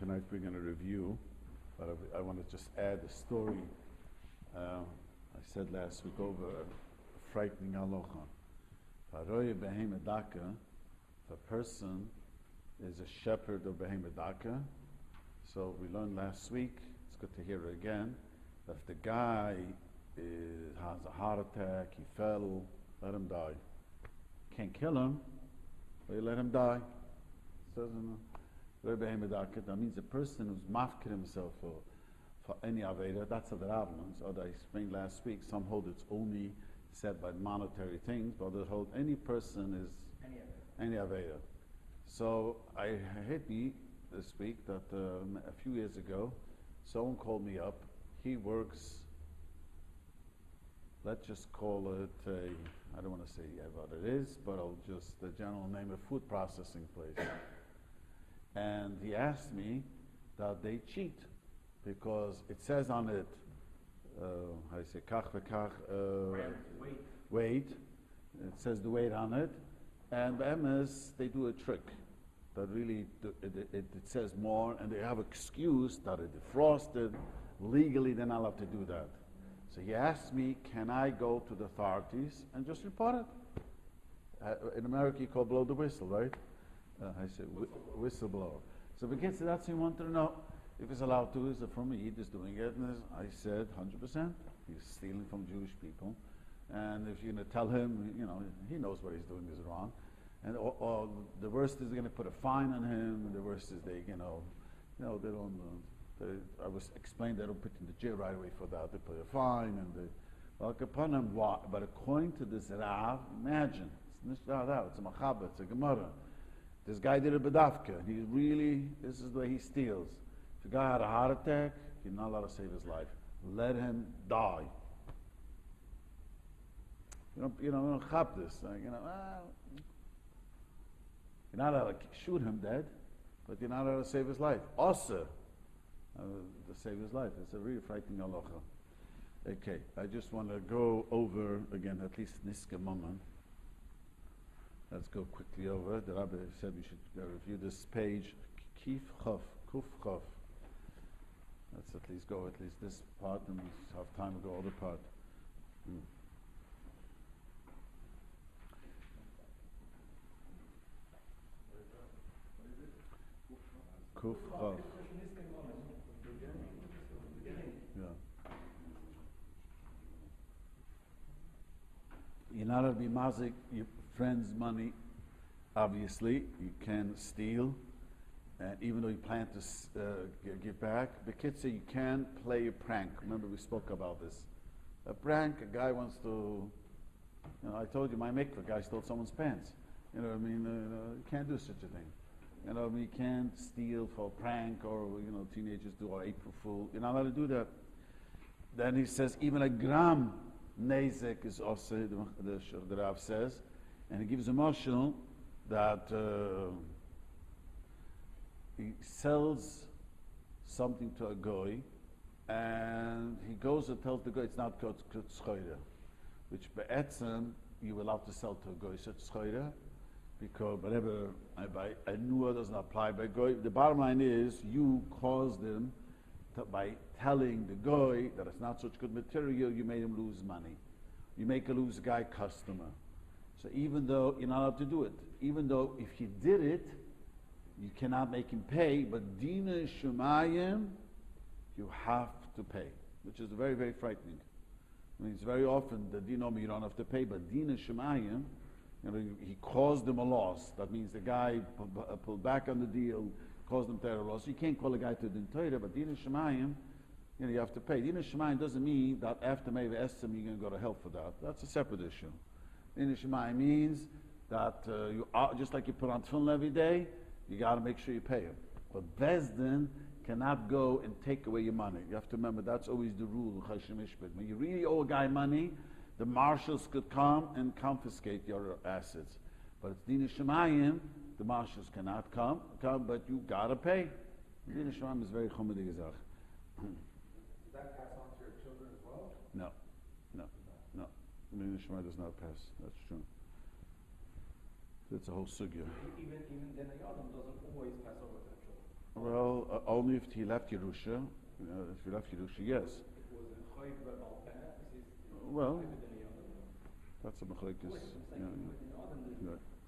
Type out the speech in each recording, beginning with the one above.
tonight we're going to review, but I want to just add a story. I said last week over a frightening halacha. If a person is a shepherd of behemedaka, so we learned last week, it's good to hear it again, that if the guy has a heart attack, he fell, let him die. Can't kill him, but you let him die. Says that means a person who's mafkir himself for any aveda, that's a Ravnans, or I explained last week, some hold it's only said by monetary things, but others hold any person is any aveda. So I hit me this week that a few years ago, someone called me up. He works, let's just call it I don't want to say what it is, but I'll just the general name, a food processing place. And he asked me that they cheat because it says on it, how do you say, kach v'kach, weight. It says the weight on it. And by MS, they do a trick that really, it says more, and they have an excuse that it defrosted. Legally, they're not allowed to do that. So he asked me, can I go to the authorities and just report it? In America, you call blow the whistle, right? I said whistleblower. So because that's what he wanted to know. If he's allowed to, is it from me? He's doing it. And I said 100%. He's stealing from Jewish people. And if you're going to tell him, he knows what he's doing is wrong. And or the worst is they're going to put a fine on him. The worst is they don't. I was explained they don't put him in the jail right away for that. They put a fine and upon him. But according to this Rav, imagine it's a machabah, it's a gemara. This guy did a bedavka. This is the way he steals. If a guy had a heart attack, he's not allowed to save his life. Let him die. You don't chap this. You're not allowed to shoot him dead, but you're not allowed to save his life. Also, to save his life. It's a really frightening halacha. Okay, I just want to go over again, at least Nizkei moment. Let's go quickly over. The Rabbi said we should review this page. Kif Chaf, Kuf Chaf. Let's at least go this part, and we have time to go other part. Kuf Chaf. Yeah. You're not going to be mazik your friend's money. Obviously, you can steal, and even though you plan to give back, the kids say you can play a prank. Remember, we spoke about this. A prank, a guy wants to. I told you my mikvah guy stole someone's pants. You can't do such a thing. You can't steal for a prank, or teenagers do, or April Fool. You're not allowed to do that. Then he says even a gram nezek is also the Rav says, and he gives a marshal that he sells something to a goy, and he goes and tells the goy it's not good schoida, which be'etzem you will have to sell to a goy such schoida, because whatever a nuah doesn't apply by goy. The bottom line is you caused them by telling the goy that it's not such good material, you made him lose money. You make a lose guy customer. So even though you're not allowed to do it, even though if he did it, you cannot make him pay, but dina shemayim, you have to pay, which is very, very frightening. It's very often the dinom you don't have to pay, but dina shemayim, he caused them a loss. That means the guy pulled back on the deal, caused them terrible loss. You can't call a guy to din Torah, but dina shemayim, you have to pay. Dina shemayim doesn't mean that after Meva Estem you're going to go to hell for that. That's a separate issue. Dina shemayim means that you are, just like you put on tefillin every day, you got to make sure you pay him. But Bezdin cannot go and take away your money. You have to remember that's always the rule of Choshen Mishpat. When you really owe a guy money, the marshals could come and confiscate your assets. But it's Dina shemayim. The marshals cannot come, but you gotta pay. Dina shemayim is very chomedik gezach. Does that pass on to your children as well? No. Dina shemayim does not pass. That's true. That's a whole sugya. Even then, the yadam doesn't always pass over to the children. Well, only if he left Yerusha. If he left Yerusha, yes. Well, that's a machlekes. Yeah.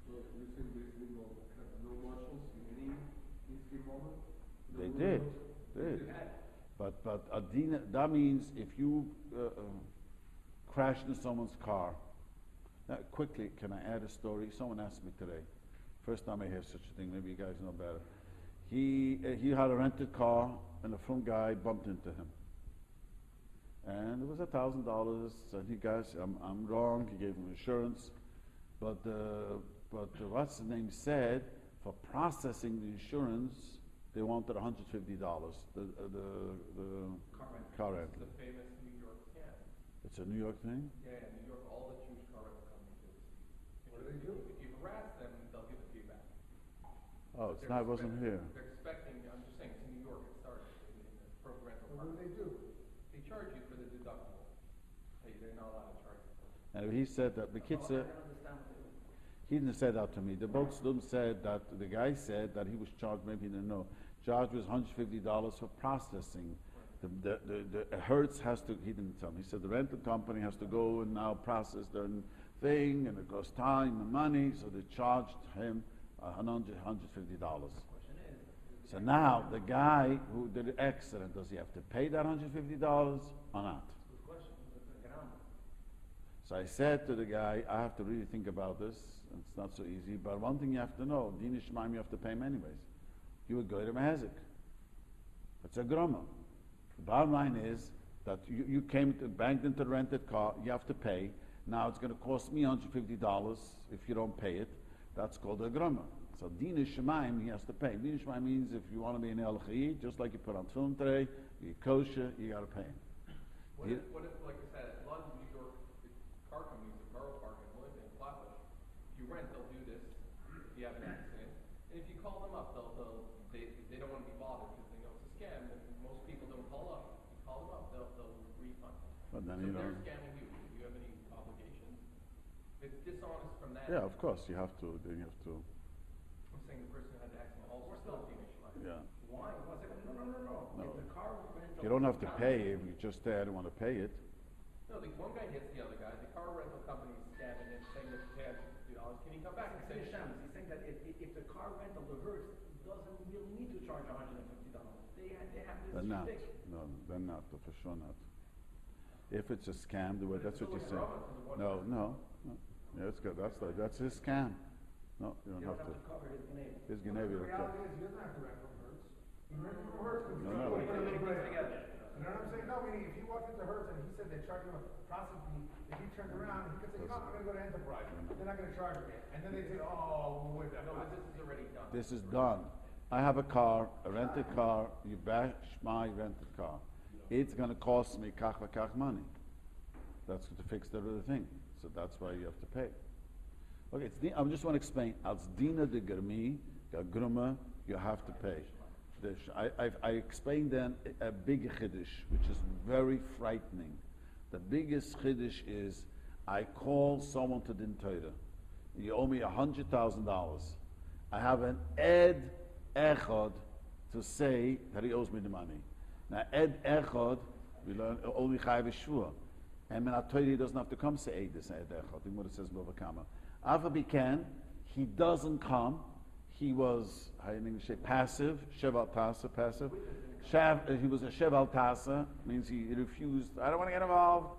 So you're saying basically no marshals in any Nizkei moment? They did. But Adina, that means if you crash into someone's car. Now, quickly, can I add a story? Someone asked me today. First time I hear such a thing. Maybe you guys know better. He had a rented car, and a front guy bumped into him. And it was $1,000. And he goes, I'm wrong. He gave him insurance, but what's the name said for processing the insurance, they wanted $150. The car rental. It's the famous New York scam. It's a New York thing. Yeah, in New York, all the Jewish car rental companies do this. What do they do? If you harass them, they'll give it to you back. Oh, it's not. I wasn't here. They're expecting. I'm just saying, it's in New York. It started in the rental What do market. they do? They charge you for the deductible. They're not allowed to charge you for it. And he said that the kitzur. He didn't say that to me. The both students said that the guy said that he was charged. Maybe he didn't know. Charged was $150 for processing. The Hertz has to. He didn't tell me. He said the rental company has to go and now process their thing, and it costs time and money. So they charged him $150. So now the guy who did the accident, does he have to pay that $150 or not? So I said to the guy, I have to really think about this. It's not so easy, but one thing you have to know, Din Ishmaim, you have to pay him anyways. You would go to Mehazik. It's a groma. The bottom line is that you came to banked into the rented car, you have to pay. Now it's going to cost me $150 if you don't pay it. That's called a groma. So Din Ishmaim, he has to pay. Din Ishmaim means if you want to be an Elchonon, just like you put on film today, you kosher, you got to pay him. What if, like I said, a lot of New York car companies, the borough park in Lincoln, Flatbush, if you rent, they'll do this. If you have an accident, and if you call them up, they don't want to be bothered because they know it's a scam. And most people don't call up. If you call them up, they'll refund. But then So you if they're don't. scamming you, do you have any obligations? If it's dishonest from that. Yeah, of course you have to. Then you have to. I'm saying the person who had the accident also still Danish life. Yeah. Why? No. No. If the car rental You don't have to company- pay if you just say I don't want to pay it. No, one guy hits the other guy. The car rental company is scamming him, saying that he has $50. Can he come back and say, He's saying that if the car rental, the Hertz, doesn't really need to charge $150. They have this They're not. stick. No, they're not. For sure not. If it's a scam, the way that's what you're saying. No. Yeah, that's good. That's his scam. No, you don't have to. Cover his name. His The Geneva. reality is, he doesn't have to rent from Hertz. He rents from Hertz because he's No. putting Put it everything together. You know what I'm saying? No, meaning if he walked into Hertz and he said they're charging him a process fee, if he turned around, he could say, no, I'm going to go to Enterprise. They're not going to charge me. And then they say, oh, we'll wait that no, but process. this is already done. This is done. I have a car, a rented car. You bash my rented car. It's going to cost me kach v'kach money. That's to fix the other thing. So that's why you have to pay. Okay, I just want to explain. Als dina de germi, gruma, you have to pay. I explained then a big chiddush, which is very frightening. The biggest chiddush is, I call someone to din Torah. You owe me $100,000. I have an ed echad to say that he owes me the money. Now ed echad, we learn only chayv shvua. And when he doesn't have to come say this ed echad. The Gemara says b'vakama. Avabi can, he doesn't come. He was, how in English say, passive, sheval tasa, passive. He was a sheval tasa, means he refused, I don't want to get involved.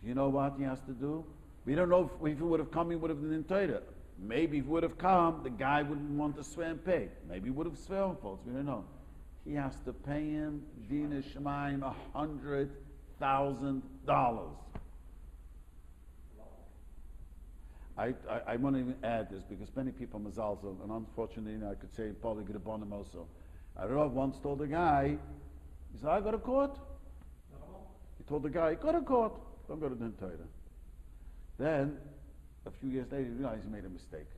Do you know what he has to do? We don't know if he would have come, he would have been in Torah. Maybe if he would have come, the guy wouldn't want to swear and pay. Maybe he would have sworn false, we don't know. He has to pay him, Dina Shemaim, $100,000. I want to even add this because many people mazalzel, and unfortunately I could say probably G'rabonim also. I once told a guy, he said, I go to court. He told the guy, go to court, don't go to the Torah. Then, a few years later, he realized he made a mistake.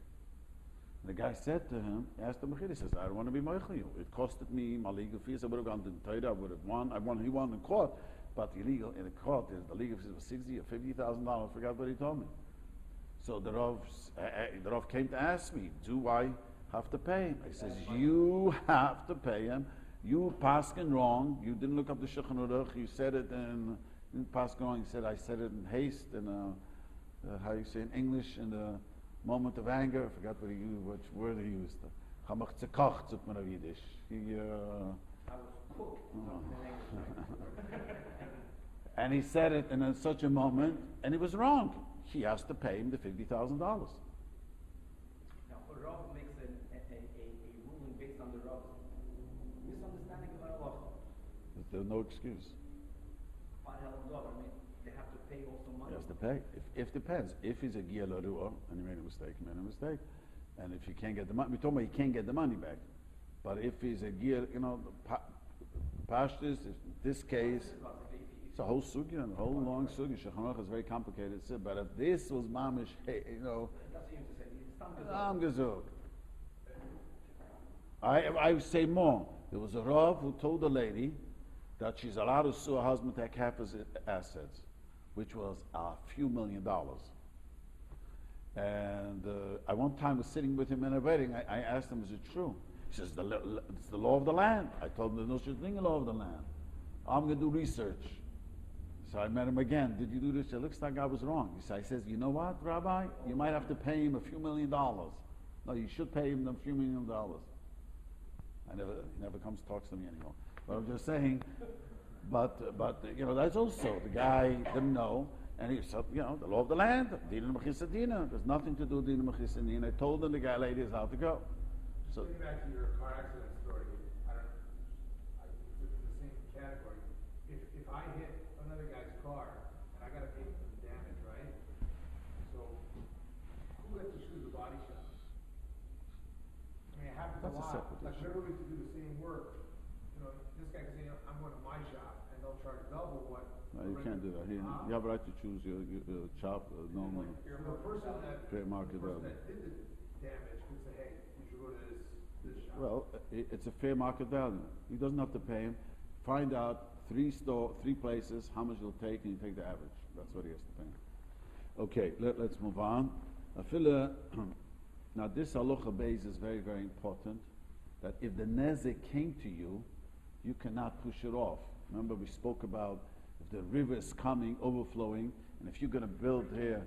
And the guy said to him, asked him, he says, I don't want to be moichel you. It costed me my legal fees, I would have gone to the Torah, I would have won. He won in court, but illegal in the court, the legal fees was $60,000 or $50,000, I forgot what he told me. So the Rav came to ask me, do I have to pay him. He says, you have to pay him. You paskin wrong. You didn't look up the Shulchan Aruch. You said it in paskin wrong. He said, I said it in haste, how you say in English, in the moment of anger. I forgot what he used, which word he used. Chamach tzekach, zut man auf Yiddish. I was cooked. And he said it in such a moment, and he was wrong. He has to pay him the $50,000. Now, a Rav makes a ruling based on the Rav's misunderstanding of Halacha. There's no excuse. I mean, they have to pay also money. He has to pay. If depends. If he's a Gia Larua and he made a mistake, he made a mistake. And if you can't get the money, we're talking about he can't get the money back. But if he's a Gia, Pashtus, this case, it's a whole sugya, a whole long sugya. Shulchan Aruch is very complicated. But if this was mamish, That's what you have to say. It's Stam Gezug. I say more. There was a Rav who told the lady that she's allowed to sue her husband to take half his assets, which was a few $1 million. And I one time was sitting with him in a wedding. I asked him, is it true? He says, it's the law of the land. I told him there's no such thing in law of the land. I'm going to do research. So I met him again. Did you do this? It looks like I was wrong. I says, you know what, Rabbi? You might have to pay him a few $1 million. No, you should pay him a few $1 million. He never comes talks to me anymore. But I'm just saying, but that's also, the guy didn't know, and he said, the law of the land, Dina Mechisadina. There's nothing to do with Dina Mechisadina. I told him the guy lady is out to go. So, getting back to your car accident story, it's in the same category. If I hit another guy's car and I got to pay for the damage, right? So who gets to choose the body shop? I mean, it happens That's a a lot. separate Like issue. literally to do the same work. This guy can say, I'm going to my shop, and they'll charge double what. no, you can't do that. You have a right to choose your shop normally. So the person that Fair market the person value. that did the damage could say, hey, we should go to this shop. Well, it's a fair market value. He doesn't have to pay him. Find out three places, how much it'll take, and you take the average. That's what he has to pay. Okay, let's move on. Now this halacha base is very, very important, that if the nezek came to you, you cannot push it off. Remember we spoke about if the river is coming, overflowing, and if you're going to build here,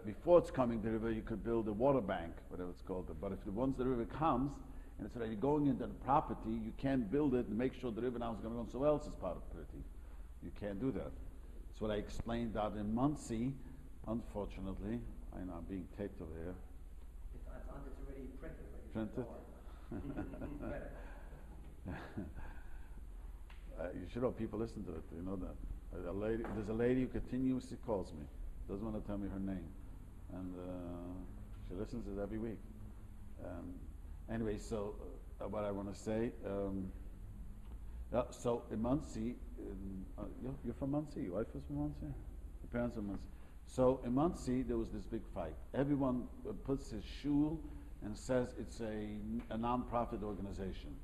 before it's coming, the river, you could build a water bank, whatever it's called. But once the river comes, and it's already going into the property, you can't build it and make sure the river now is going to go somewhere else as part of the property. You can't do that. That's what I explained out in Muncie. Unfortunately, I know I'm being taped over here. It's already printed. Printed? You should know people listen to it. You know that. There's a lady who continuously calls me. Doesn't want to tell me her name, and she listens to it every week. Anyway, so what I want to say. So in Muncie, you're from Muncie. Your wife is from Muncie. Your parents are from Muncie. So in Muncie, there was this big fight. Everyone puts his shul and says it's a non-profit organization.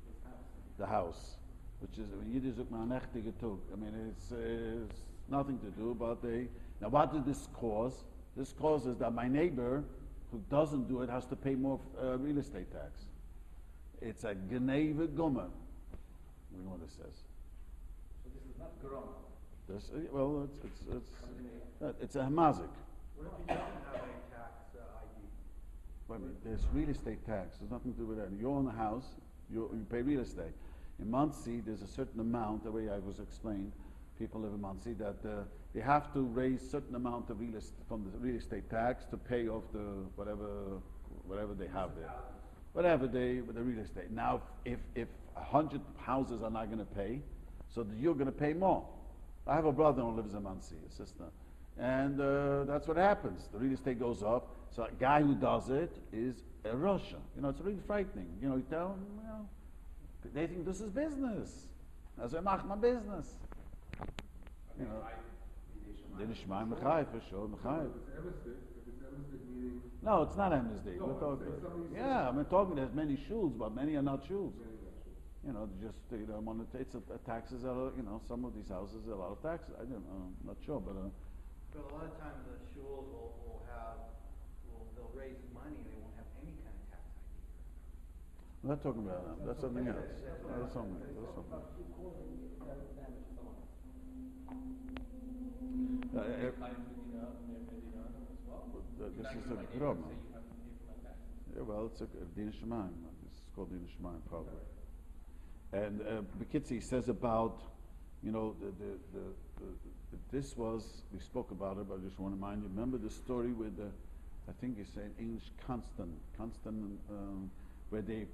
The house, which is Yiddish Ukmanechtige Tug. I mean, it's nothing to do, but now what did this cause? This causes that my neighbor who doesn't do it has to pay more real estate tax. It's a Gneve Gummer. We know what this says. So this is not Grom. It's a hamazik. What if he doesn't have a tax ID? Wait a minute, there's real estate tax. There's nothing to do with that. You own a house, you pay real estate. In Muncie, there's a certain amount, the way I was explained, people live in Muncie, that they have to raise certain amount of from the real estate tax to pay off the whatever they have there. With the real estate. Now, if 100 houses are not going to pay, so you're going to pay more. I have a brother who lives in Muncie, a sister. And that's what happens. The real estate goes up. So a guy who does it is a Russian. It's really frightening. You tell them, they think this is business. As I make my business. They nishmai mechayev for sure, mechayev. No, it's not Amnesty. We're talking. Yeah, I'm talking. There's many shuls, but many are not shuls. It's taxes are. Some of these houses are a lot of taxes. I don't know. I'm not sure, but. But a lot of times the shuls they'll raise money and they won't have any kind of tax ID. I'm not talking about that. That's something else. That's something. That's something. About you causing damage to someone else. This is a problem. Yeah, well, it's a din shemaim. This is called din shemaim, probably. And Bekitzi says about, this was, we spoke about it, but I just want to remind you. Remember the story with the, I think you say in English, Constant, where they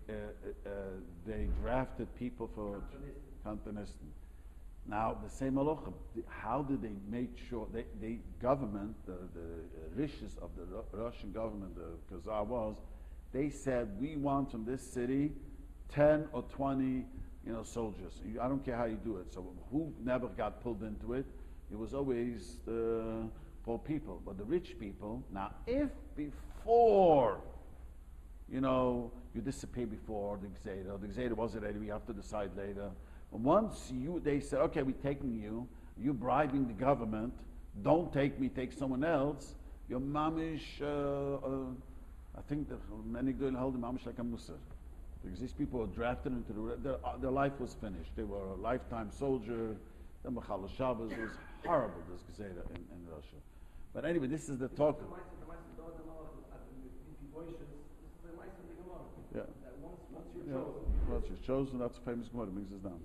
drafted people for Kantonisten. Now the same halacha. How did they make sure the government, the rishis of the Russian government, the Khazar was, they said we want from this city 10 or 20 soldiers. I don't care how you do it. So who never got pulled into it? It was always the poor people, but the rich people. Now, if before, you disappear before the Gzeda was already, we have to decide later. But once they said, okay, we're taking you, you're bribing the government, don't take me, take someone else, your mamish, I think that many girls hold the mamish like a musar. Because these people were drafted into their life was finished. They were a lifetime soldier. The Machal Shabbos was horrible, this Gzeda in Russia. But anyway, this is the talk. Yeah. Once you're chosen, that's a famous Gemara. Brings us down.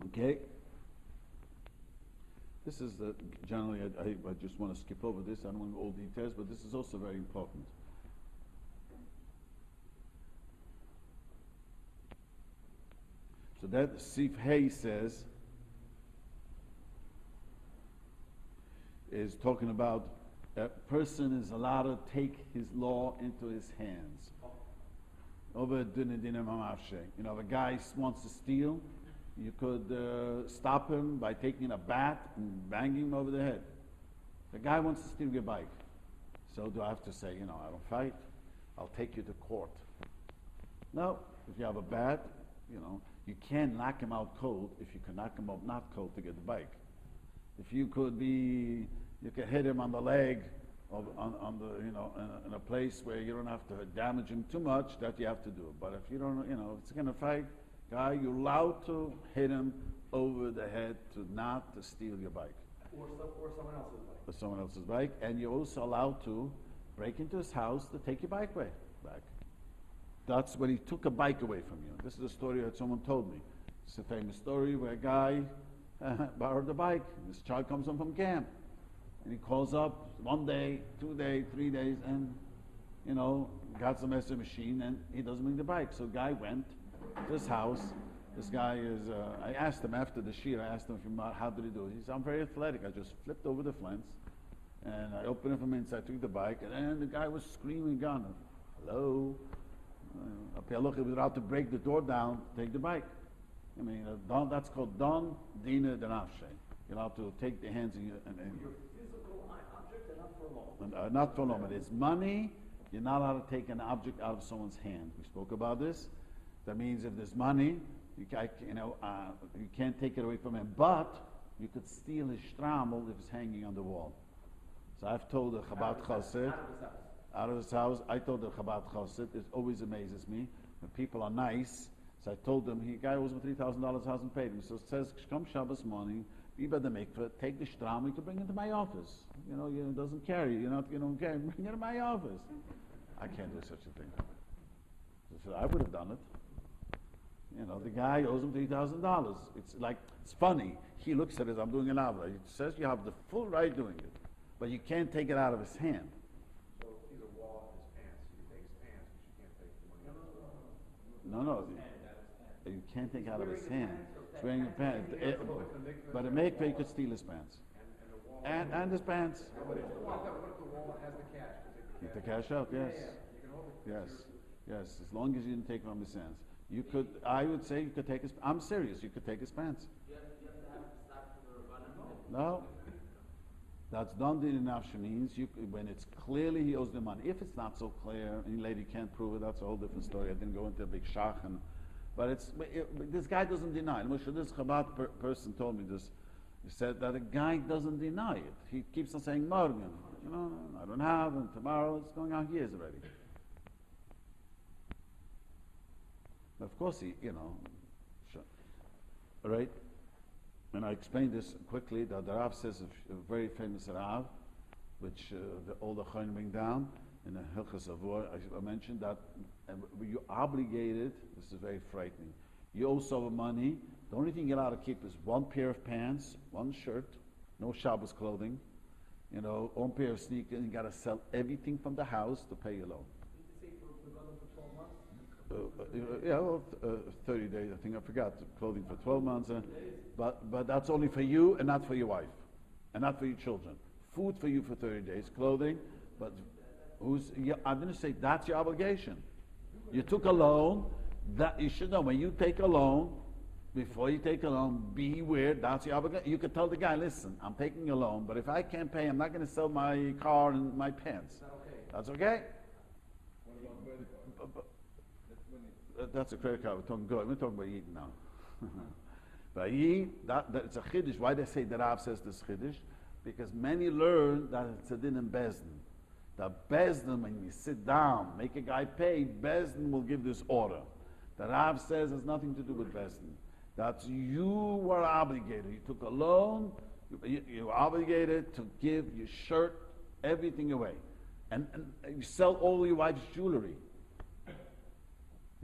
Okay. This is the generally. I just want to skip over this. I don't want all details, but this is also very important. So that Sif Hay says is talking about a person is allowed to take his law into his hands. Over if a guy wants to steal, you could stop him by taking a bat and banging him over the head. The guy wants to steal your bike. So do I have to say, I don't fight? I'll take you to court. No, if you have a bat, you can't knock him out cold if you can knock him out not cold to get the bike. If you could hit him on the leg, on the in a place where you don't have to damage him too much, that you have to do. But if you don't, if it's gonna fight, guy, you're allowed to hit him over the head to steal your bike. Or someone else's bike. Or someone else's bike, and you're also allowed to break into his house to take your bike back. That's when he took a bike away from you. This is a story that someone told me. It's a famous story where a guy borrowed a bike. This child comes home from camp, and he calls up 1 day, 2 days, 3 days, and got some extra machine, and he doesn't bring the bike. So the guy went to his house. This guy is. I asked him after the shir. I asked him how did he do it. He said, "I'm very athletic. I just flipped over the fence, and I opened it from inside, took the bike, and then the guy was screaming, "Gun! Hello!" Look, he was allowed to break the door down, take the bike. That's called Don Dina Denafshe. You're allowed to take the hands and your physical object and not for law. Not for law, but it's money. You're not allowed to take an object out of someone's hand. We spoke about this. That means if there's money, you can't take it away from him, but you could steal his shtramel if it's hanging on the wall. So I've told the Chabad Chassid, out of his house. I told the Chabad Chassid, it always amazes me when people are nice. So I told them, guy owes me $3,000, hasn't paid him. So it says, come Shabbos morning, be by the mikveh, take the shtram, you can bring it to my office. It doesn't carry, you don't carry, bring it to my office. I can't do such a thing. So I would have done it. The guy owes him $3,000. It's funny. He looks at it, I'm doing an avla. He says you have the full right doing it, but you can't take it out of his hand. So if he's a wall in his pants, you can take his pants, but you can't take the money out of his No. You can't take it out of his hand. He's wearing a pants. But a mikveh, you could steal his pants. And his pants. What if the wall has the cash? Take the cash out, yes. You can hold it. Yes. As long as you didn't take it from his hands. I would say you could take his, I'm serious, you could take his pants. You have to have start to the Rabbanim. No. That's done in nafshe means when it's clearly he owes the money. If it's not so clear, any lady can't prove it, that's a whole different story. I didn't go into a big shachan. But this guy doesn't deny it. This Chabad person told me this. He said that a guy doesn't deny it. He keeps on saying, Morgan, I don't have, and tomorrow it's going on years already. Of course, sure. All right? And I explained this quickly, that the Rav says, a very famous Rav, which all the Choshen bring down, in the Hilchos I mentioned that you're obligated, this is very frightening, you owe someone money, the only thing you're allowed to keep is one pair of pants, one shirt, no Shabbos clothing, one pair of sneakers, and you got to sell everything from the house to pay your loan. Did you say for 12 months? 30 days, I think I forgot, clothing for 12 months, but that's only for you and not for your wife, and not for your children. Food for you for 30 days, clothing, but I'm going to say that's your obligation. You took a loan, that you should know, when you take a loan, before you take a loan, beware, that's your obligation. You could tell the guy, listen, I'm taking a loan, but if I can't pay, I'm not going to sell my car and my pants. Is that okay? That's okay? What about credit card? That's when That's a credit card. We're talking good. We're talking about Yid now. But Yid, that's a chiddush. Why they say the Rav says this chiddush? Because many learn that it's a din in Bezdin. That Bezdin, when you sit down, make a guy pay, Bezdin will give this order. The Rav says it has nothing to do with Bezdin. That you were obligated. You took a loan, you were obligated to give your shirt, everything away. And you sell all your wife's jewelry.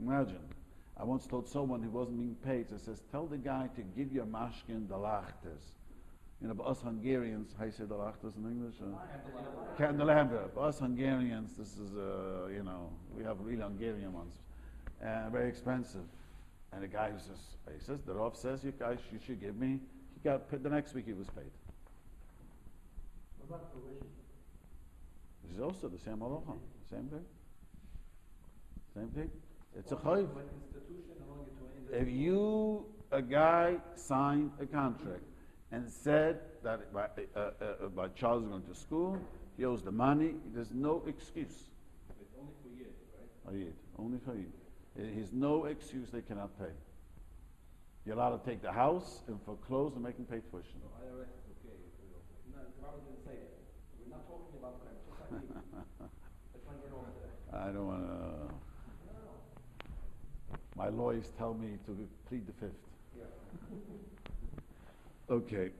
Imagine. I once told someone who wasn't being paid, I says, tell the guy to give you a mashkin dalachtes. But us Hungarians, how you say dalachtes in English? Candelabra. But us Hungarians, this is, we have really Hungarian ones. Very expensive. And the guy says, the Rav says, you guys, you should give me. He got paid, the next week he was paid. What about tuition? This is also the same halacha, same thing. Same thing. It's a chayv. If a guy signed a contract and said that my child is going to school, he owes the money, there's no excuse. it's only for years, right? Ayid, only for you. There's no excuse they cannot pay. You're allowed to take the house and foreclose and make them pay tuition. IRS is okay. No, the Rabbi didn't say that. We're not talking about credit, just like you. Let's not get over that. I don't want to. My lawyers tell me to plead the fifth. Yeah. Okay.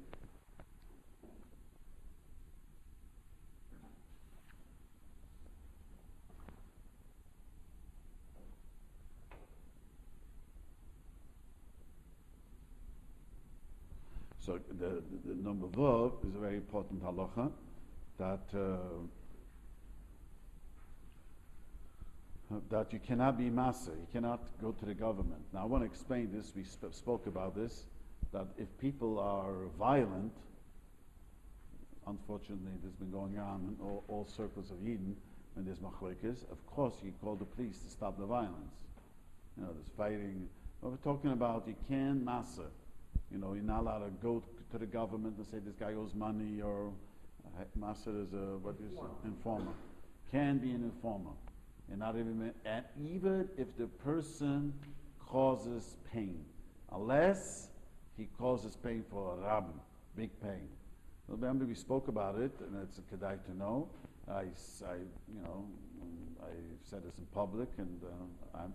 So the number vav is a very important halacha that you cannot be masa, you cannot go to the government. Now I want to explain this, we spoke about this, that if people are violent, unfortunately this has been going on in all circles of Eden, when there's machlekes, of course you call the police to stop the violence. There's fighting. But we're talking about you can masa. You're not allowed to go to the government and say this guy owes money, or masa is informer. Can be an informer. And even if the person causes pain, unless he causes pain for a rabbi, big pain. Remember we spoke about it, and it's a kedai to know. I said this in public, and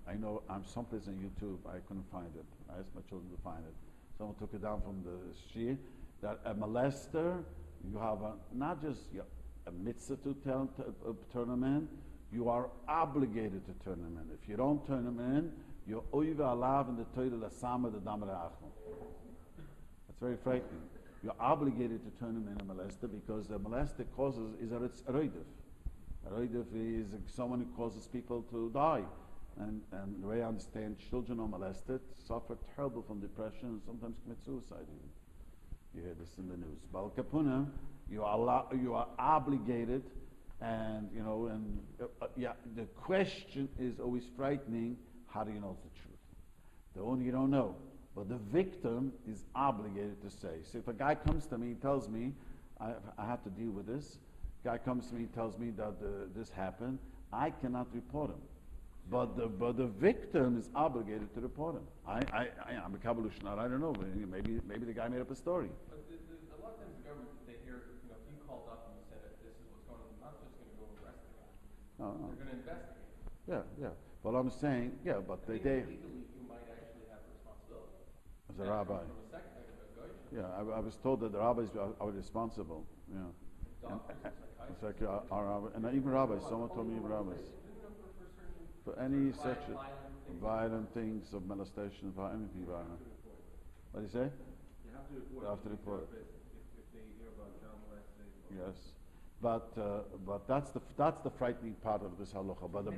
I know I'm someplace on YouTube. I couldn't find it. I asked my children to find it. Someone took it down from the shir that a molester, you have not just a mitzvah to turn him in. You are obligated to turn him in. If you don't turn him in, you're oive alav in the Torah l'sama the damar achon. That's very frightening. You're obligated to turn him in a molester because the molester causes is a roidif. A roidif is someone who causes people to die. And the way I understand, children are molested, suffer terrible from depression, and sometimes commit suicide even. You hear this in the news. Bal kapuna, you are obligated. And the question is always frightening. How do you know the truth? The one you don't know, but the victim is obligated to say. So if a guy comes to me and tells me I have to deal with this, guy comes to me and tells me that this happened, I cannot report him. But the victim is obligated to report him. I'm a Kabbalushnar. I don't know. Maybe the guy made up a story. But a lot of times the government, they hear, if you called up and you said that this is what's going on, they're not just going to go arrest the guy. No. They're going to investigate. Yeah. But I'm saying, but they Legally, you as a rabbi. From a sect, a guy. Yeah, I was told that the rabbis are responsible. Yeah. Doctors and It's psychiatrists. like and even rabbis. Someone told me even rabbis. For any sexual violent things of molestation, for anything violent. What do you say? You have to report. You have to report. If they hear about child molestation. Yes, but that's the frightening part of this halacha. But the So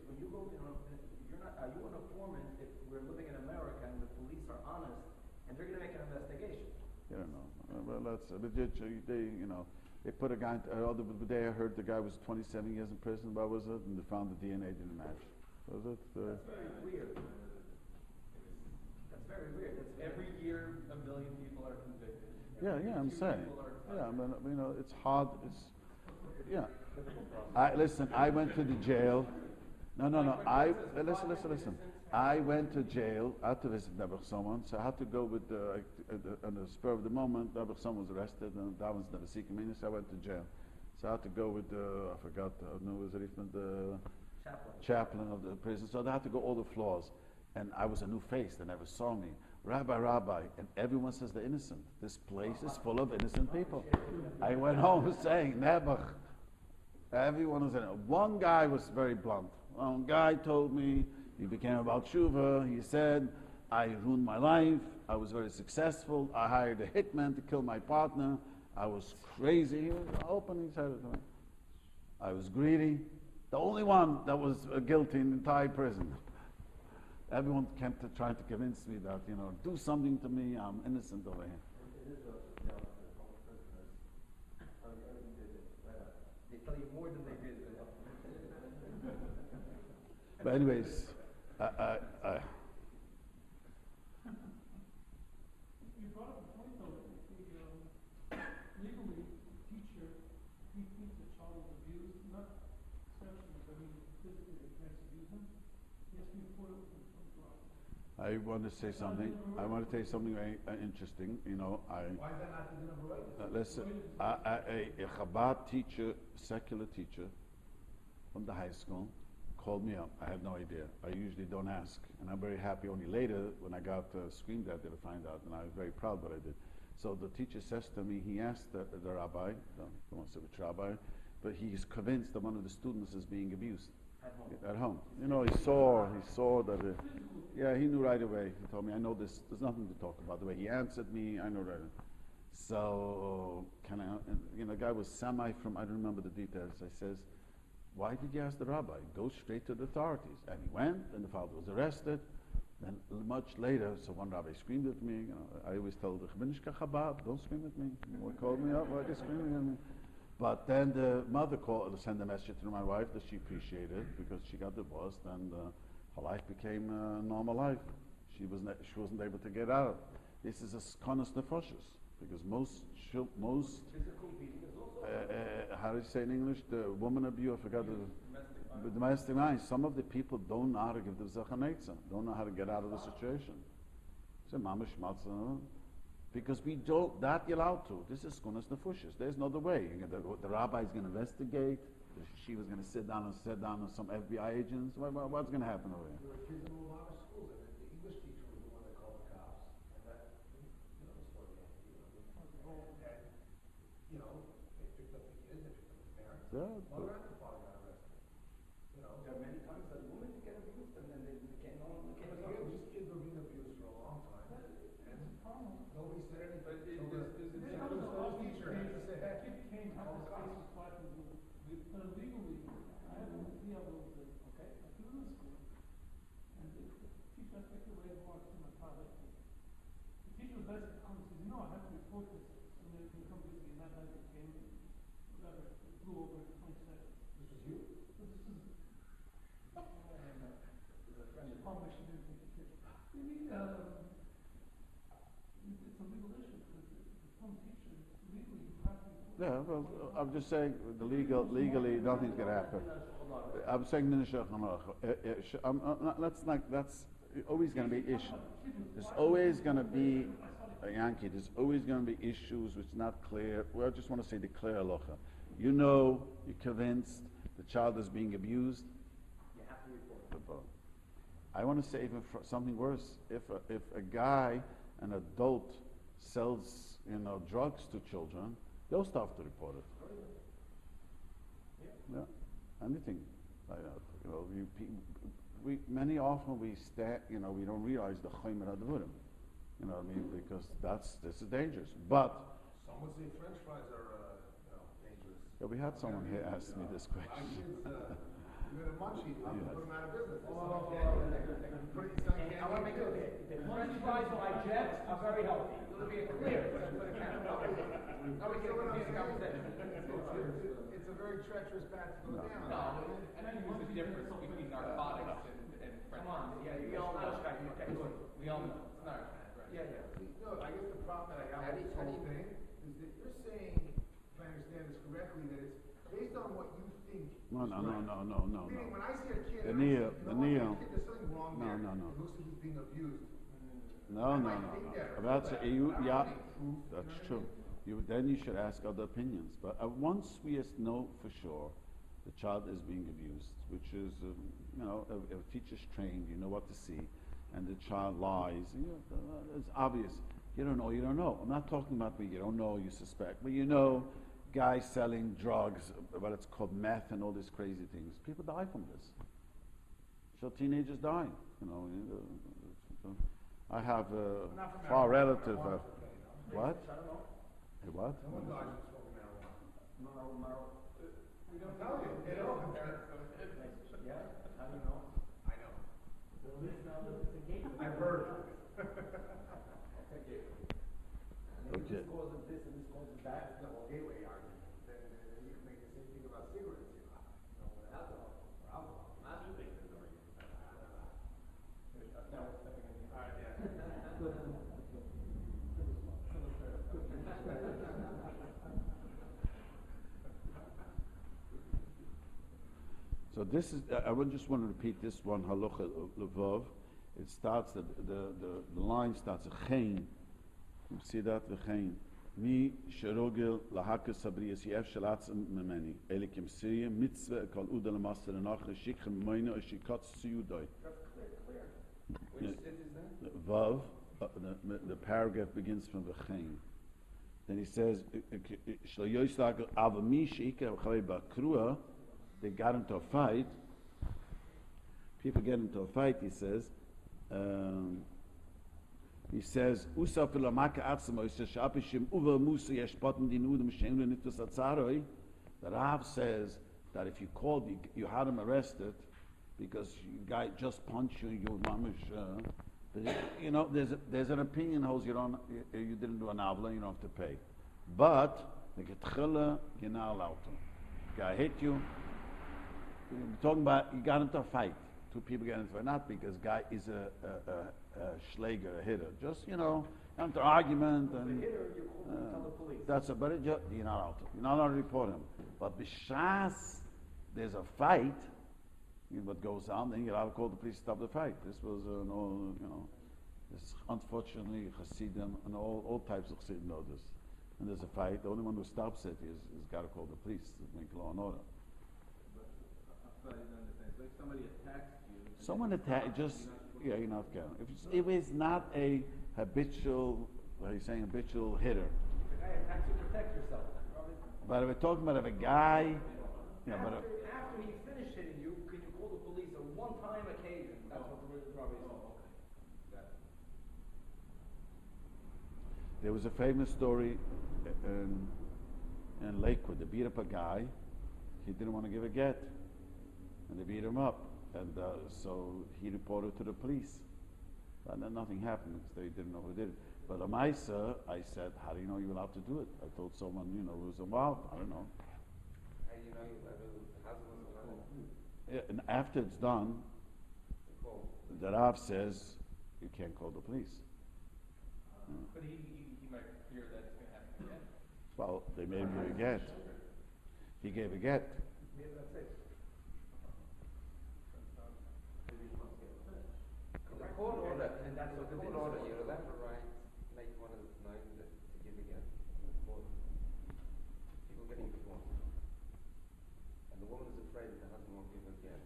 when you go to, you're not, are you an informant if we're living in America and the police are honest and they're going to make an investigation? you don't know. Well, that's but they put a guy. The day I heard the guy was 27 years in prison. What was it? And they found the DNA didn't match. Was it? That's very weird. That's very weird. Every year, 1 million people are convicted. Yeah, I'm 2 saying. people are Yeah, I mean, it's hard. Listen, I went to the jail. No. Listen. I went to jail. I had to visit never someone, so I had to go with on the spur of the moment. Never someone was arrested, and that was never seeking me, so I went to jail. So I had to go with I forgot. No, was it even the chaplain of the prison? So I had to go all the floors, and I was a new face. They never saw me. Rabbi, and everyone says they're innocent. This place is full of innocent people. I went home saying, never. Everyone was in it. One guy was very blunt. One guy told me, he became about tshuva. He said, I ruined my life. I was very successful. I hired a hitman to kill my partner. I was crazy. He was open. He said it to me. I was greedy. The only one that was guilty in the entire prison. Everyone kept trying to convince me that, do something to me. I'm innocent over here. It is a public prisoners. Everything they did. They tell you more than they did. But anyways, You brought up a point though, legally, the teacher, he thinks the child is abused, not sexually, but I mean physically, they can't abuse him. He has to report it within 24 hours. I want to say something. I want to tell you something very interesting. Why is that not the number right? Listen, a Chabad teacher, secular teacher from the high school, called me up. I had no idea. I usually don't ask, and I'm very happy. Only later, when I got screamed at, did I find out, and I was very proud what I did. So the teacher says to me, he asked the rabbi, I don't want to say which rabbi, but he's convinced that one of the students is being abused at home. He saw that. He knew right away. He told me, I know this. There's nothing to talk about. The way he answered me, I know right away. So the guy was semi from. I don't remember the details. I says, why did you ask the rabbi? Go straight to the authorities. And he went, and the father was arrested. Then much later, so one rabbi screamed at me. I always told the Chabad, don't scream at me. He called me up, why are you screaming at me? But then the mother sent a message to my wife that she appreciated because she got divorced and her life became a normal life. She wasn't able to get out. This is a skonas nefoshes because most Physical beating is also. how do you say in English? The woman abuse, I forgot the domestic violence. Some of the people don't know how to give the zachanetza, don't know how to get out of the situation. So mamish matzah, because we don't, that you're allowed to. This is skonas nefushes. There's no other way. The rabbi is going to investigate. She was going to sit down with some FBI agents. What's going to happen over here? There were kids in a lot of schools, and the English teacher was the one that called the cops, and that, the story, and, they picked up the kids, they picked up the parents. Yeah, Mother and the father got arrested. There are many times that women get abused and then they can't know. These kids were being abused for a long time, and nobody said anything. But So the teacher had to say, That hey, kid came out of space with fighting but legally, I have a able to, okay, I do this school. And the teacher took away the marks from my father. The teacher was basically coming and says, I have to report this. And then he comes to me, and that night it came, whatever, it flew over 20 seconds. this was you? This is, probably she didn't think the kid. It's a legal issue, because the some teacher, legally, you have to report. Yeah, well, I'm just saying, legally, nothing's going to happen. I'm saying, that's always going to be issue. There's always going to be, Yankee, there's always going to be issues which are not clear. Well, I just want to say the clear halacha. You're convinced the child is being abused. You have to report. I want to say even something worse. If a guy, an adult, sells drugs to children, they'll start to report it. Yeah, anything like that. Many often we don't realize the chaymer advurim. You know what I mean? Because this is dangerous. But Some would say French fries are, dangerous. yeah, we had someone here ask me this My question. kids, you're gonna munch eat, I'm Yes. gonna put them out of business. I want to make it clear. The French fries by Jets are very healthy. It'll be clear for the camera. Nobody can confuse the conversation. It's a very treacherous path to go down. No, and then there's a difference between narcotics and French Come on, fries. we all know. Okay, good. We all know, it's not right. Yeah. No, I guess the problem that I have with this whole thing is that you're saying, if I understand this correctly, that it's based on what you think. No. Meaning, when I see a kid, The and I Neo- say, the you know Neo- what, there's something wrong No, there. no. It looks like he's being abused. No. That's I don't yeah. have any proof, That's you know true. what Then you should ask other opinions. But once we know for sure the child is being abused, which is if a teacher's trained, you know what to see, and the child lies, it's obvious. You don't know. I'm not talking about you don't know, you suspect, but guys selling drugs, what it's called meth and all these crazy things. People die from this. So teenagers die. I have a far relative. What? Hey, what? No one dies from smoking marijuana. We don't Tell you, they don't. Yeah, how do you know? I know. I've heard. Okay. This causes this and this causes that. The whole gateway argument. Then you can make the same thing about cigarettes. With alcohol. Or alcohol. Not to make this argument. Now we're stepping in. All right, yeah. So this is, I would just want to repeat this one, Halacha Levov. It starts, the line starts, Chen. You see that? Chen. Mi sherogel lahakas sabriyas yef shalatzim memeni. Elikim siriya mitzvah kol udal master anach shikhem moina shikat siyudoi. That's clear. Yeah. Which sit is that? Vav, the paragraph begins from the Chen. Then he says, they got into a fight. People get into a fight, he says. The Rav says that if you called, you had him arrested because you guy just punched you, there's an opinion holds you didn't do an avla, you don't have to pay. But the getchilla, you're not allowed to. Guy hit you. We're talking about you got into a fight. Two people get into a fight, not because guy is a Schläger, a hitter. Just into argument and The hitter, you tell the police. that's it. But you're not allowed to. You're not allowed to report him. But b'shas there's a fight. What goes on? Then you're allowed to call the police to stop the fight. This was this unfortunately Hasidim and all types of Hasidim know this. And there's a fight. The only one who stops it is got to call the police to make law and order. But I didn't understand. Like somebody attacks you. Someone attack, you're not going. If it's not a habitual, habitual hitter. The guy attacks you, protect yourself. But we're talking about if a guy, After he finished hitting you, can you call the police on one-time occasion? That's what the Rabbi is. there was a famous story in Lakewood. They beat up a guy. He didn't want to give a get, and they beat him up. And so he reported to the police. And then nothing happened because they didn't know who did it. But Amaisa, I said, how do you know you're allowed to do it? I told someone, who was involved. I don't know. How do you know the husband was allowed? Yeah, and after it's done, the Rav says, you can't call the police. But he might fear that it's going to happen again. Well, they made him give a get. He gave a get. Yeah, that's it. The court order, and that's what the court order, you're allowed to write, make one of the known to give again in the court. People getting divorced. And the woman is afraid that the husband won't give again.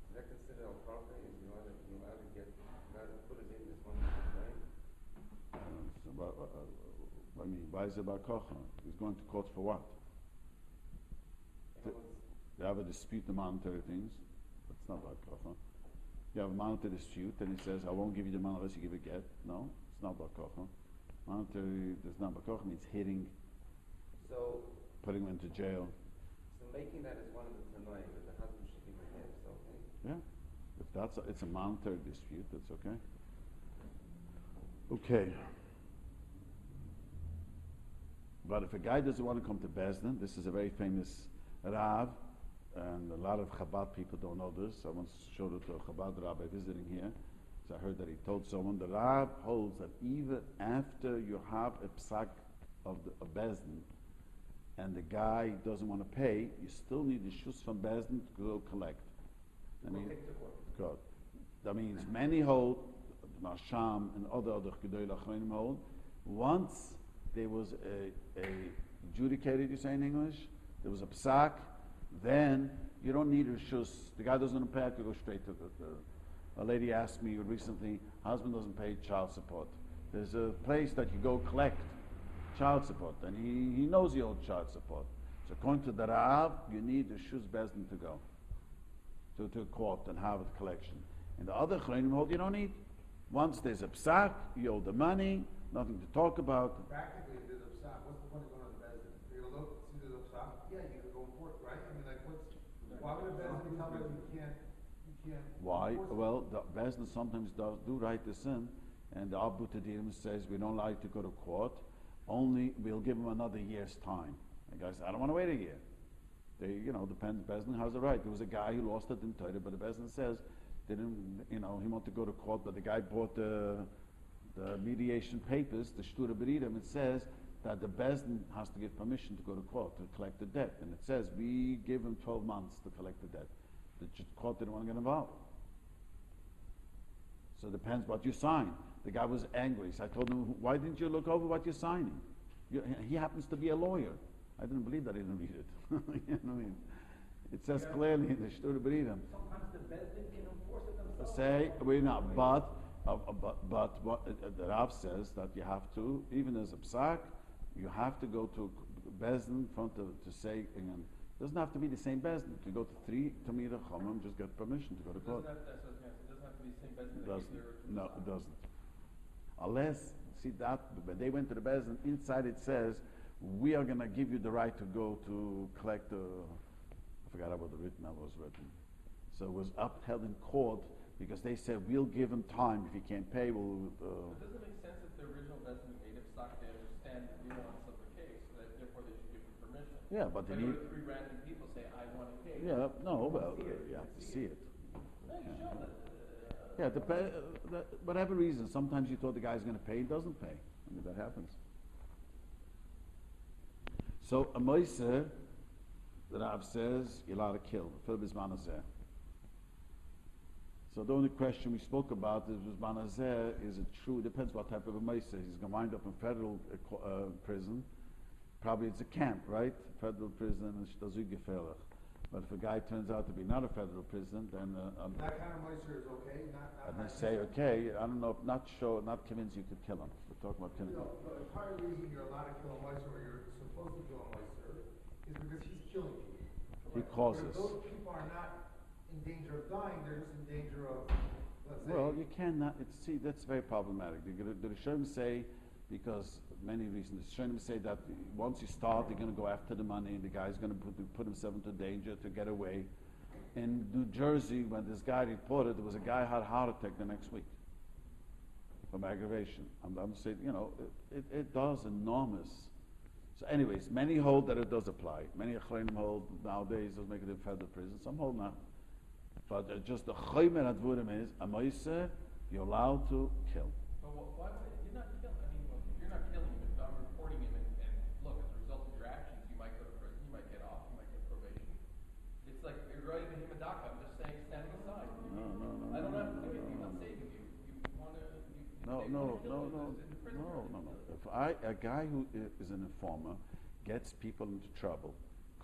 Is that considered appropriate? Is the order I mean, why is it about kocha? He's going to court for what? They have a dispute the monetary things. That's not about kocha. You have a monetary dispute, and he says, I won't give you the money unless you give a get. No, it's not about kocha. Monetary, there's not about kocha, means hitting, So, putting him into jail. so making that as one of the tanoim, that the husband should give a gift, okay? Yeah. If that's it's a monetary dispute, that's okay. Okay. But if a guy doesn't want to come to Bezdin, this is a very famous Rav, and a lot of Chabad people don't know this. I once showed it to a Chabad Rabbi visiting here. So I heard that he told someone, the Rav holds that even after you have a psak of Bezdin, and the guy doesn't want to pay, you still need the shus from Bezdin to go collect. I mean, God. That means many hold, Masham and other Gedolei Achronim hold, once there was a adjudicated, you say in English, there was a psak, then you don't need a shus. The guy doesn't want to pay, I could go straight to a lady asked me recently, husband doesn't pay child support. There's a place that you go collect child support, and he knows he owes child support. So according to the Rav, you need the shus bezdin to go to court and have a collection. And the other chayim hold you don't need. Once there's a psak, you owe the money, nothing to talk about. Practically, if there's a psak, what's the point of going to the bezdin? You're gonna look, see there's a psak? Yeah, you can go and court, right? I mean, like, why would a bezdin tell them you can't? Why? enforce it? Well, the bezdin sometimes do write this in, and the Abu Tadim says we don't like to go to court. Only we'll give him another year's time. The guy says, I don't want to wait a year. They, depends. Bezdin has a right. There was a guy who lost it in Tauber, but the Bezdin says he wanted to go to court, but the guy bought the mediation papers, the Shtura Beridim. It says that the Bezdin has to give permission to go to court to collect the debt, and it says we give him 12 months to collect the debt. The court didn't want to get involved. So it depends what you sign. The guy was angry. So I told him, why didn't you look over what you're signing? He happens to be a lawyer. I didn't believe that he didn't read it. You know what I mean? It says clearly in the Shtura Beridim. Sometimes the Bezdin can enforce it themselves. Say, we're not, but what the Rav says that you have to, even as a psak, you have to go to Bezdin in front of, to say, again, it doesn't have to be the same Bezdin. If you go to 3 Tamir Chomim, just get permission to go to court. It doesn't have to be the same Bezdin It that doesn't. gave their No, it doesn't. Unless, see that, when they went to the Bezdin, inside it says, we are going to give you the right to go to collect I forgot about the written, that was written. So it was upheld in court because they said, we'll give him time. If he can't pay, we'll... But does it make sense if the original Bezdin made him stock they understand the nuance of the case, so that therefore they should give him permission? Yeah, but they When need... 3 random people say, I want a case. Yeah, no, well, you have to see it. No, you show that. Yeah, whatever reason, sometimes you thought the guy's going to pay, he doesn't pay. I mean, that happens. So, a moiser, the Rav says, you're allowed to kill. Fil bizman hazeh. So the only question we spoke about is bizman hazeh, is it true? It depends what type of a moiser. He's going to wind up in federal prison. Probably it's a camp, right? Federal prison, and shtazu gefährlich. But if a guy turns out to be not a federal prison, then... That kind of moisture is okay, and they say, okay, I don't know, not convinced you could kill him. We're talking about killing him. The entire reason you're allowed to kill a moisture, or you're supposed to kill a moisture, is because he's killing people. He causes. If those people are not in danger of dying, they're just in danger of, let's say... Well, you cannot, that's very problematic. The Rishonim say, because many reasons, the Rishonim say that once you start, they're going to go after the money, and the guy's going to put himself into danger to get away. In New Jersey, when this guy reported, there was a guy who had a heart attack the next week from aggravation. I'm saying, it does enormous. So anyways, many hold that it does apply. Many Achronim hold nowadays, does make it in federal prison. Some hold not. But just the Chaymer Advurim is, a Moiser, you're allowed to kill. But why would you're not killing? I mean, you're not killing him. If I'm reporting him, and look, as a result of your actions, you might go to prison, you might get off, you might get probation. It's like you're writing him a doc. I'm just saying, standing aside. No. I don't have to do anything. I'm not saving you. You want to? No. If a guy who is an informer gets people into trouble,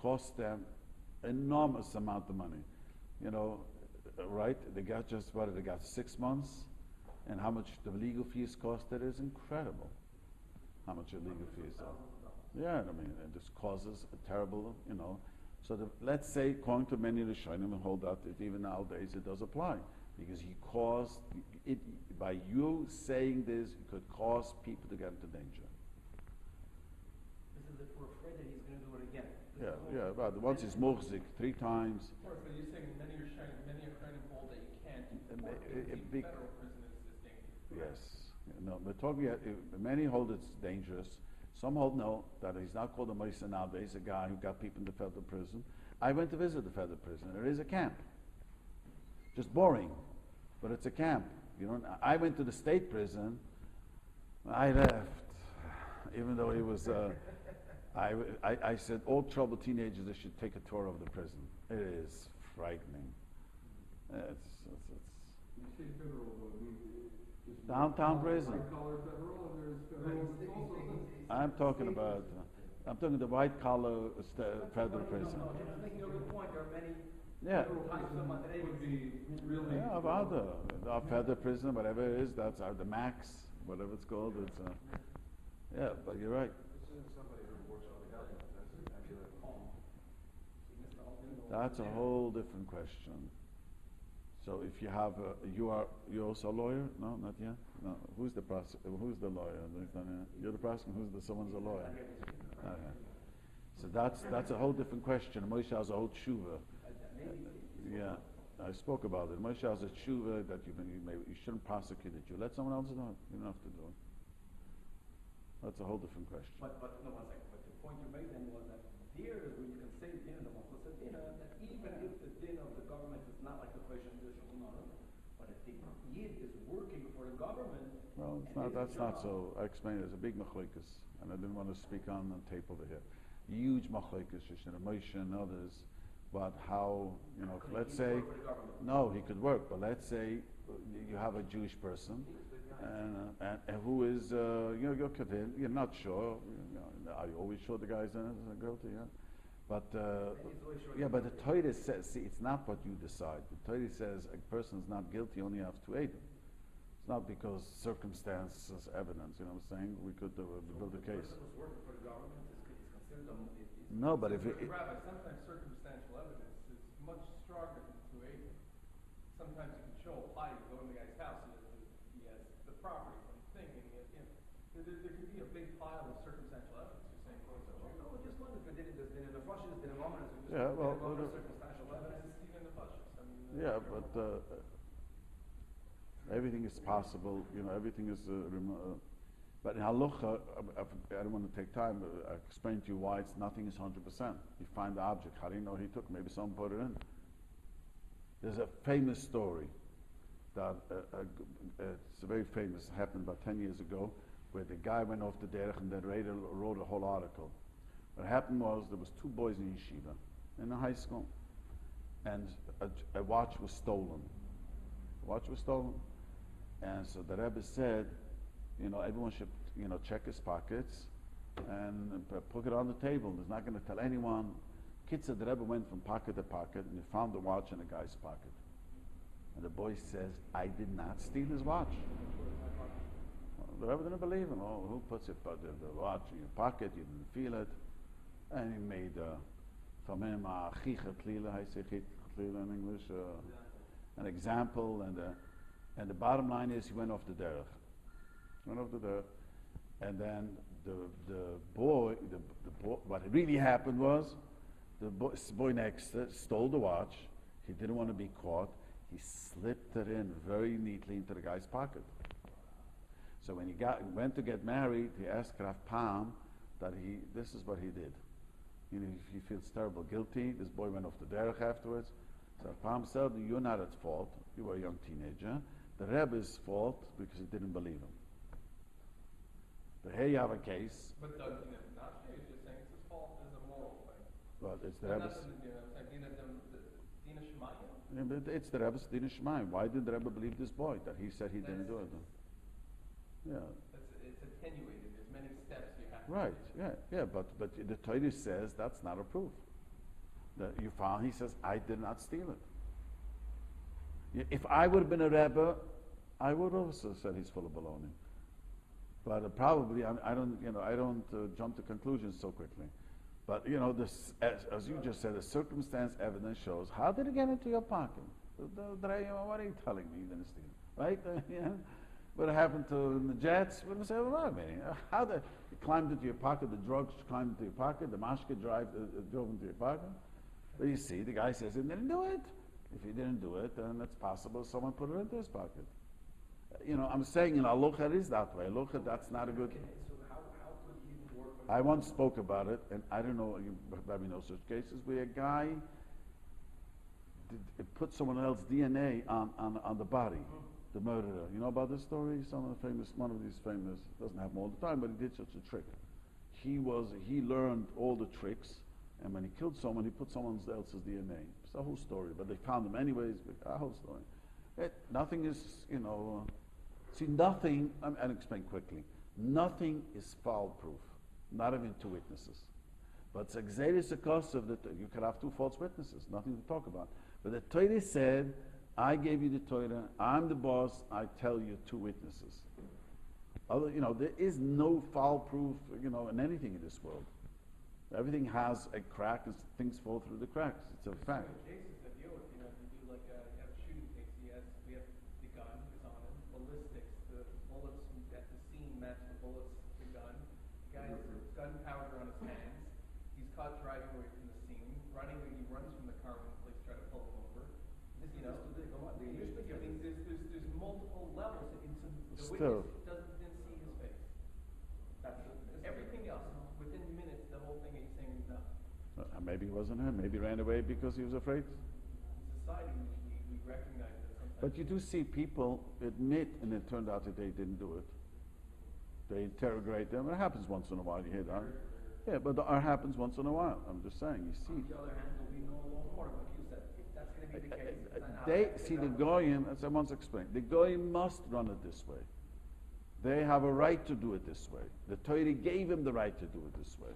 costs them enormous amount of money, right? They got 6 months, and how much the legal fees cost, that is incredible. how much your legal fees are. Yeah, I mean, and this causes a terrible, So let's say, according to many Rishonim, we hold out that even nowadays it does apply. Because you caused, by you saying this, you could cause people to get into danger. This is if we're afraid that he's going to do it again. But once he's muhzik 3 times. Or so you're saying many are trying to hold that you can't. Federal prison is dangerous. Yes. No, we're talking many hold it's dangerous. Some hold no, that he's not called a Moisa nowadays, a guy who got people in the federal prison. I went to visit the federal prison. There is a camp. Just boring, but it's a camp. I went to the state prison. I left, even though he was. I said all troubled teenagers they should take a tour of the prison. It is frightening. It's You say federal, but I mean, downtown prison. white collar federal, and there's federal that's also. I'm talking the white collar federal prison. No, just making a good point. There are many Yeah. federal types of Monterey. Would be really. Yeah, about the federal prison, whatever it is, that's the max, whatever it's called. It's yeah, but you're right. That's a whole different question. So if you have you're also a lawyer? No, not yet. No, who's the lawyer? You're the prosecutor. Someone's a lawyer. Okay. So that's a whole different question. Moshe has a whole tshuva. Yeah, I spoke about it. Moshe has a tshuva that you shouldn't prosecute it. You let someone else do it. You don't have to do it. That's a whole different question. But no, 1 second. But the point you made then was that here you can say din of the Moshe din that even if the din of the government is not like the Choshen of the Elchonon, but if the Yid is working for the government. Well, it's not. That's not so. I explained it. There's a big machlokes, and I didn't want to speak on the tape over here. Huge machlokes, Moshe and others. But how, let's say, no, he could work, but let's say you have a Jewish person, and who is, you're convinced, you're not sure, are you always sure the guy's guilty, yeah? But, but the Torah says, see, it's not what you decide. The Torah says a person is not guilty, you only have to aid him. It's not because circumstances, evidence, you know what I'm saying? We could build a case. No, but if Rabbi, sometimes circumstantial evidence is much stronger than 280. Sometimes you can show a lie. You go in the guy's house, he has the property, and thing, and he has, there can be a big pile of circumstantial evidence. You're saying, no, just one if there's been in the flushes, there's been a moment, circumstantial evidence. even the flushes. yeah, but everything is possible. Everything is. But in Halacha, I don't want to take time, but I explain to you why nothing is 100%. You find the object. How do you know he took? Maybe someone put it in. There's a famous story that it's very famous. It happened about 10 years ago, where the guy went off the derech and then wrote a whole article. What happened was there was 2 boys in yeshiva in a high school, and a watch was stolen. The watch was stolen, and so the Rebbe said, everyone should, check his pockets and put it on the table. He's not going to tell anyone. Kid said the Rebbe went from pocket to pocket and he found the watch in the guy's pocket. And the boy says, I did not steal his watch. Well, the Rebbe didn't believe him. Oh, who puts the watch in your pocket? You didn't feel it. And he made from him I say in English, an example. And the bottom line is he went off the derech. And then the boy, what really happened was, the boy next stole the watch. He didn't want to be caught. He slipped it in very neatly into the guy's pocket. So when he went to get married, he asked Rav Pam that this is what he did. He feels terrible, guilty. This boy went off the derech afterwards. So Rav Pam said, you're not at fault. You were a young teenager. The Rebbe's fault because he didn't believe him. But here you have a case. But not is just saying it's his fault as a moral thing. But it's the Rebbe's. It's the Rebbe's Dina Shemayim. Why did the Rebbe believe this boy that he said he didn't do it? Yeah. It's attenuated. There's many steps you have to Right. Yeah. But the Torah says that's not a proof. That you found. He says I did not steal it. If I would have been a Rebbe, I would also said he's full of baloney. But probably, I don't, I don't jump to conclusions so quickly. But, this, as you just said, the circumstance evidence shows, how did it get into your pocket? What are you telling me, you didn't steal? Right? What happened to the Jets? What was how did it climbed into your pocket, the drugs climbed into your pocket, the mashka drove into your pocket? But you see, the guy says he didn't do it. If he didn't do it, then it's possible someone put it into his pocket. I'm saying in Halacha it is that way. Halacha, that's not a good... So how could you even work with I once spoke about it, and I don't know, you probably know such cases where a guy put someone else's DNA on the body, the murderer. You know about this story? One of these famous, doesn't happen all the time, but he did such a trick. He learned all the tricks, and when he killed someone, he put someone else's DNA. It's the whole story, but they found him anyways, a whole story. Nothing is, see, nothing, I'll explain quickly. Nothing is foul-proof, not even two witnesses. But it's exeris akosiv that you can have two false witnesses, nothing to talk about. But the Torah said, I gave you the Torah, I'm the boss, I tell you two witnesses. There is no foul-proof, in anything in this world. Everything has a crack, and things fall through the cracks. It's a fact. Cases that deal with, if you do like you have a shooting case, we have the gun is on him, ballistics, the bullets at the scene match the bullets, the gun. The guy has gunpowder on his hands. He's caught driving away from the scene, he runs from the car when the police try to pull him over. There's multiple levels. The Still. witness didn't see his face. Everything else, within minutes, the whole thing he's saying is done. Maybe it wasn't him. Maybe he ran away because he was afraid. In society, we recognize that sometimes. But you do see people admit, and it turned out that they didn't do it. They interrogate them. It happens once in a while. You hear that? Yeah, but it happens once in a while. I'm just saying. You see. On the other hand, there'll be no law more, like you said. If that's going to be the case, The goyim, as I once explained, the goyim must run it this way. They have a right to do it this way. The Torah gave him the right to do it this way.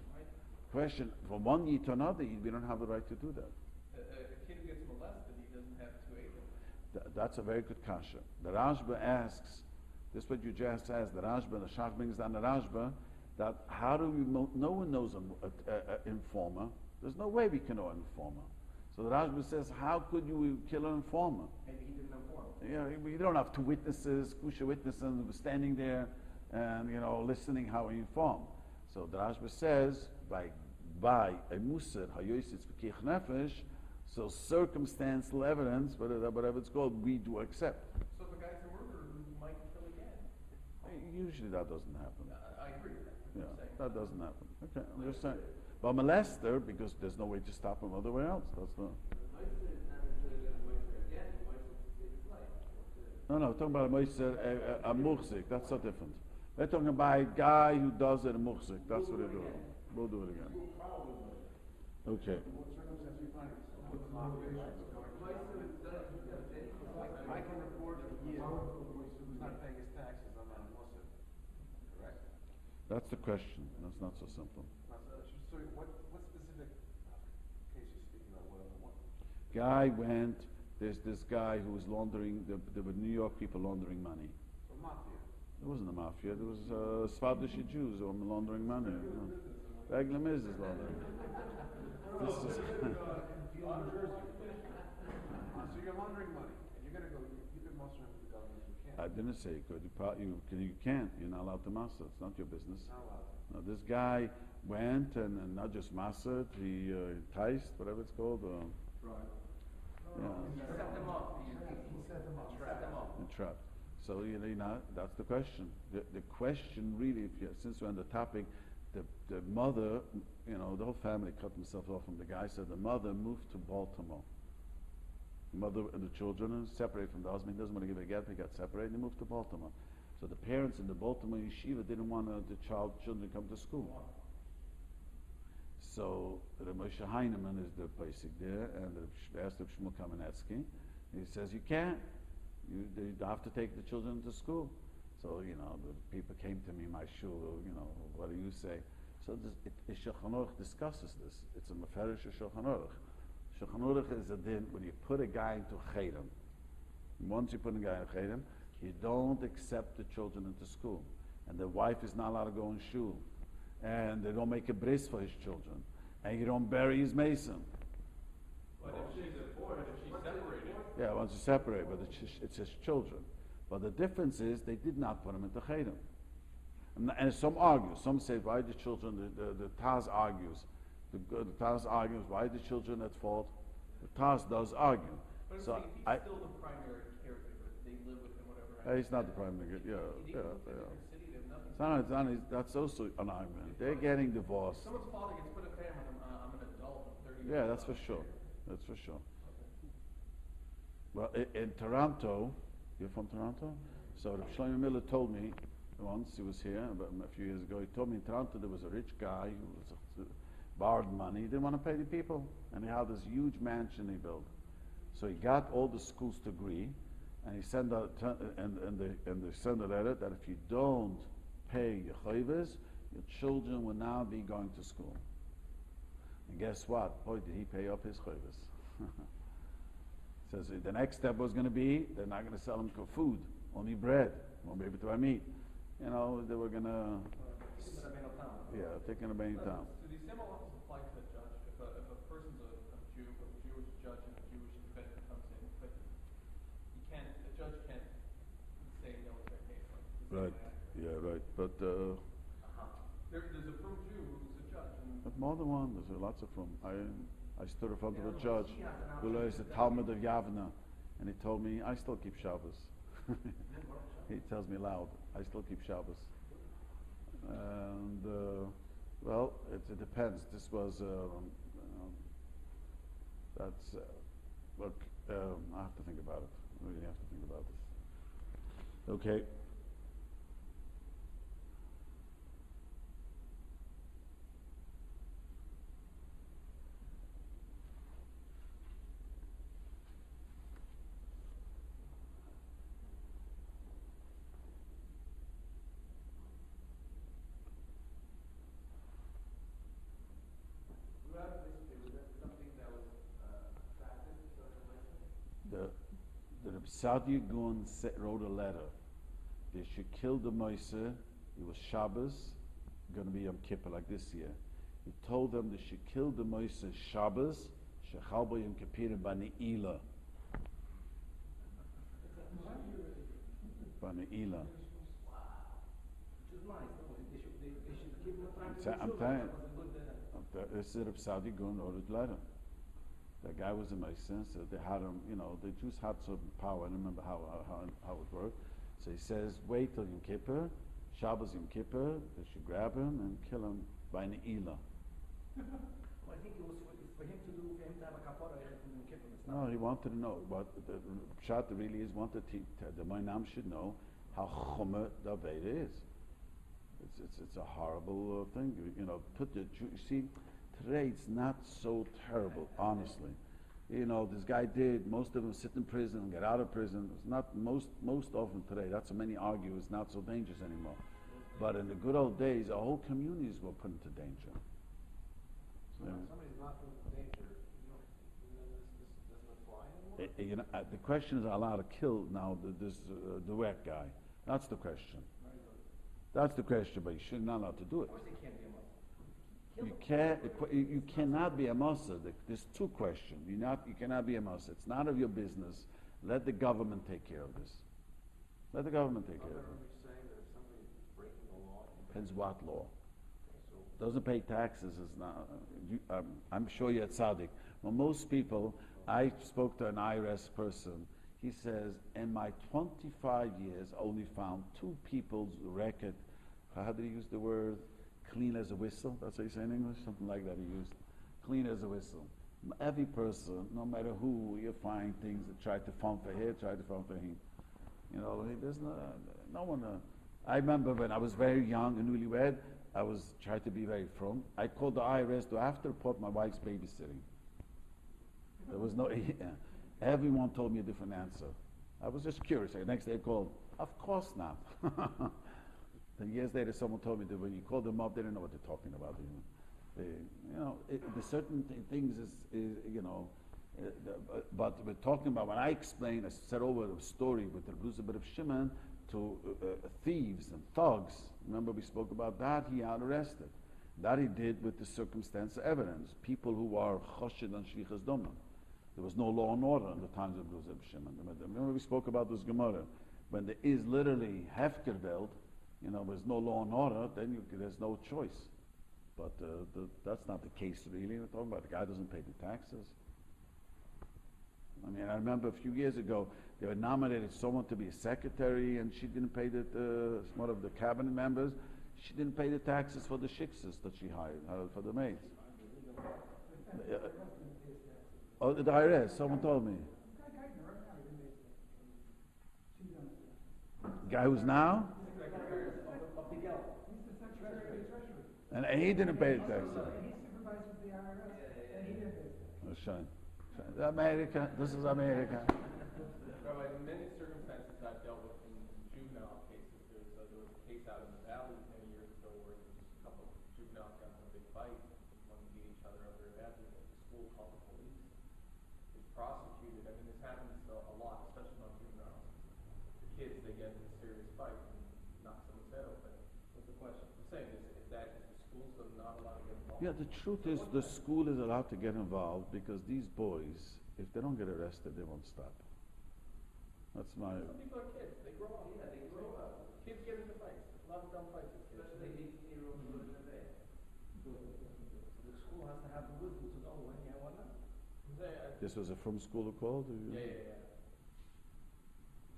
Question, from one year to another, we don't have the right to do that. A kid who gets molested, he doesn't have two agents. That's a very good kasha. The Rashba asks, this is what you just says, the Rashba, the Shach brings down the Rashba, that how do we no one knows an informer. There's no way we can know an informer. So the Rashba says, how could you kill an informer? maybe he didn't inform. You don't have two witnesses, kusha witnesses, who were standing there and, listening how he informed. So the Rashba says, by a musar, hayosis v'kich nefesh, so circumstantial evidence, whatever it's called, we do accept. So if a guy's a murderer, he might kill again. Usually that doesn't happen. I agree with that. Yeah, that doesn't happen. Okay, I'm just saying. But molester, because there's no way to stop him other way else. That's the... No, talking about a muhzik, that's so different. We're talking about a guy who does it a muhzik, that's what they're doing. We'll do it again. Okay. I can report a year who's not paying his taxes on that lawsuit. Correct? That's the question. That's not so simple. So what specific case are you speaking of? What? Guy went, there's this guy who was laundering, there were New York people laundering money. So mafia. It wasn't a mafia, there was Sfardishi Jews who were laundering money. Regular is laundering. This is... New Jersey. So you're laundering money, and you're going to go, you can muster into the government, you can't. I didn't say you could. You can't. You're not allowed to master. It's not your business. Not allowed. No, this guy went and not just mastered, he enticed, whatever it's called. Right. Yeah. Set them up. He set them up. Set them up. Entrapped. So that's the question. The question really, since we're on the topic, the mother, the whole family cut themselves off from the guy. So the mother moved to Baltimore. The mother and the children are separated from the husband. He doesn't want to give a get. They got separated. They moved to Baltimore. So the parents in the Baltimore yeshiva didn't want the children to come to school. So the Moshe Heinemann is the basic there, and they asked Shmuel Kamenetsky. He says, you can't. You have to take the children to school. So, the people came to me, my shul, what do you say? So Shulchan Aruch discusses this. It's a meferish of Shulchan Aruch. Shulchan Aruch is a din when you put a guy into chedem. Once you put a guy in chedem, you don't accept the children into school. and the wife is not allowed to go in shul, and they don't make a bris for his children, and you don't bury his mason. But if she's separated. Yeah, once you separate, but it's his children. But the difference is they did not put him into Chedem. And some argue. Some say, why the children, the Taz argues. The Taz argues, why the children at fault? The Taz does argue. But So if he's still the primary caretaker, they live with him, whatever. he's not the primary, He lives in a different city, there's nothing. that's also an argument. They're getting divorced. Someone's father gets put in a family, I'm an adult, I'm 30 years old. Yeah, that's for sure. That's for sure. Well, in Toronto, you're from Toronto? So Rabbi Shlomo Miller told me once, he was here about a few years ago, he told me in Toronto there was a rich guy who borrowed money, he didn't want to pay the people, and he had this huge mansion he built. So he got all the schools to agree, and he sent out, and they send a letter that if you don't pay your chayvas, your children will now be going to school. And guess what? Boy, did he pay up his chayvas. Says the next step was going to be they're not going to sell him food, only bread, won't be able to buy meat. You know, they were going to taking a bain town. So these same laws apply to the judge. If a person's a Jew, a Jewish judge and a Jewish defendant comes in, but the judge can't say no to their case. Right. Yeah, right. But There's a from Jew who's a judge. but more than one. There's lots of them. I stood in front of a judge who is the Talmud of Yavna, and he told me, I still keep Shabbos. He tells me loud, I still keep Shabbos. And, well, it depends. This was, that's, look, I have to think about it. I really have to think about this. Okay. The Saudi Gun wrote a letter. They should kill the Moise. It was Shabbos, going to be Yom Kippur like this year. He told them they should kill the Moise Shabbos, Shechal Bo Yom Kippur Bani'ila. Bani'ila. I'm telling you, this is the Saudi Gun wrote a letter. The guy was a Mason, so they had him, the Jews had some power. I don't remember how it worked. So he says, wait till Yom Kippur, Shabbos Yom Kippur, they should grab him and kill him by Ne'ilah. Well, I think it was for him to have a kapara from Yom Kippur. No, he wanted to know, but the Pshat really is wanted the Mainam should know how Chomer the Aveda is. It's a horrible thing. Put the Jew, see, today it's not so terrible, honestly. This guy most of them sit in prison and get out of prison. It's not most often today. That's so many argue it's not so dangerous anymore. But in the good old days, our whole communities were put into danger. So if somebody's not put into danger, this doesn't apply anymore? The question is, are allowed to kill now this direct guy? That's the question. That's the question, but you should not allowed to do it. Of course they can't be a Muslim. You cannot be a Muslim. There's two questions. You cannot be a Muslim. It's none of your business. Let the government take care of this. Let the government take care of it. Saying that if somebody's breaking the law, Depends what law. Doesn't pay taxes is not. I'm sure you're tzaddik. Well, most people. I spoke to an IRS person. He says, in my 25 years, I only found 2 people's record. How did he use the word? Clean as a whistle. That's what you say in English? Something like that he used. Clean as a whistle. Every person, no matter who, you find things that try to phone for here, try to phone for him. There's no one. I remember when I was very young and newlywed, I was trying to be very firm. I called the IRS to have to report my wife's babysitting. There was no. Everyone told me a different answer. I was just curious. The next day I called. Of course not. Then years later, someone told me that when you called them up, they didn't know what they're talking about. The certain things but we're talking about, when I explained, I said over the story with the Rebbe of Shimon, to thieves and thugs. Remember we spoke about that, he had arrested. That he did with the circumstance evidence, people who are Choshen and Shlichas Domim. There was no law and order in the times of Reb Shimon. Remember we spoke about this Gemara. When there is literally Hefkerveld, there's no law and order, then there's no choice. But that's not the case really. We're talking about the guy doesn't pay the taxes. I mean, I remember a few years ago, they were nominated someone to be a secretary, and she didn't pay one of the cabinet members, she didn't pay the taxes for the shiksas that she hired, for the maids. Oh, the IRS, someone told me. Guy who's now? And he didn't pay the taxes. Oh, shine. America, this is America. Rabbi, in many circumstances I've dealt with in juvenile cases, there was a case out in the valley many years ago where there was a couple of juveniles got in a big fight, one beat each other up very badly, but the school called the police. They prosecuted. I mean, this happens a lot, especially among juveniles. The kids, they get in a serious fight and knock someone's head open. What's the question? I'm saying is the schools are not allowed to get involved. Yeah, the truth is the school is allowed to get involved because these boys, if they don't get arrested, they won't stop. That's my... Some people are kids. They grow up. Yeah, they grow up. Kids get into fights. A lot of dumb fights. Especially 18-year-olds who live in the bay. So the school has to have the wisdom to know when, yeah, when not. This was a from school who called? Yeah.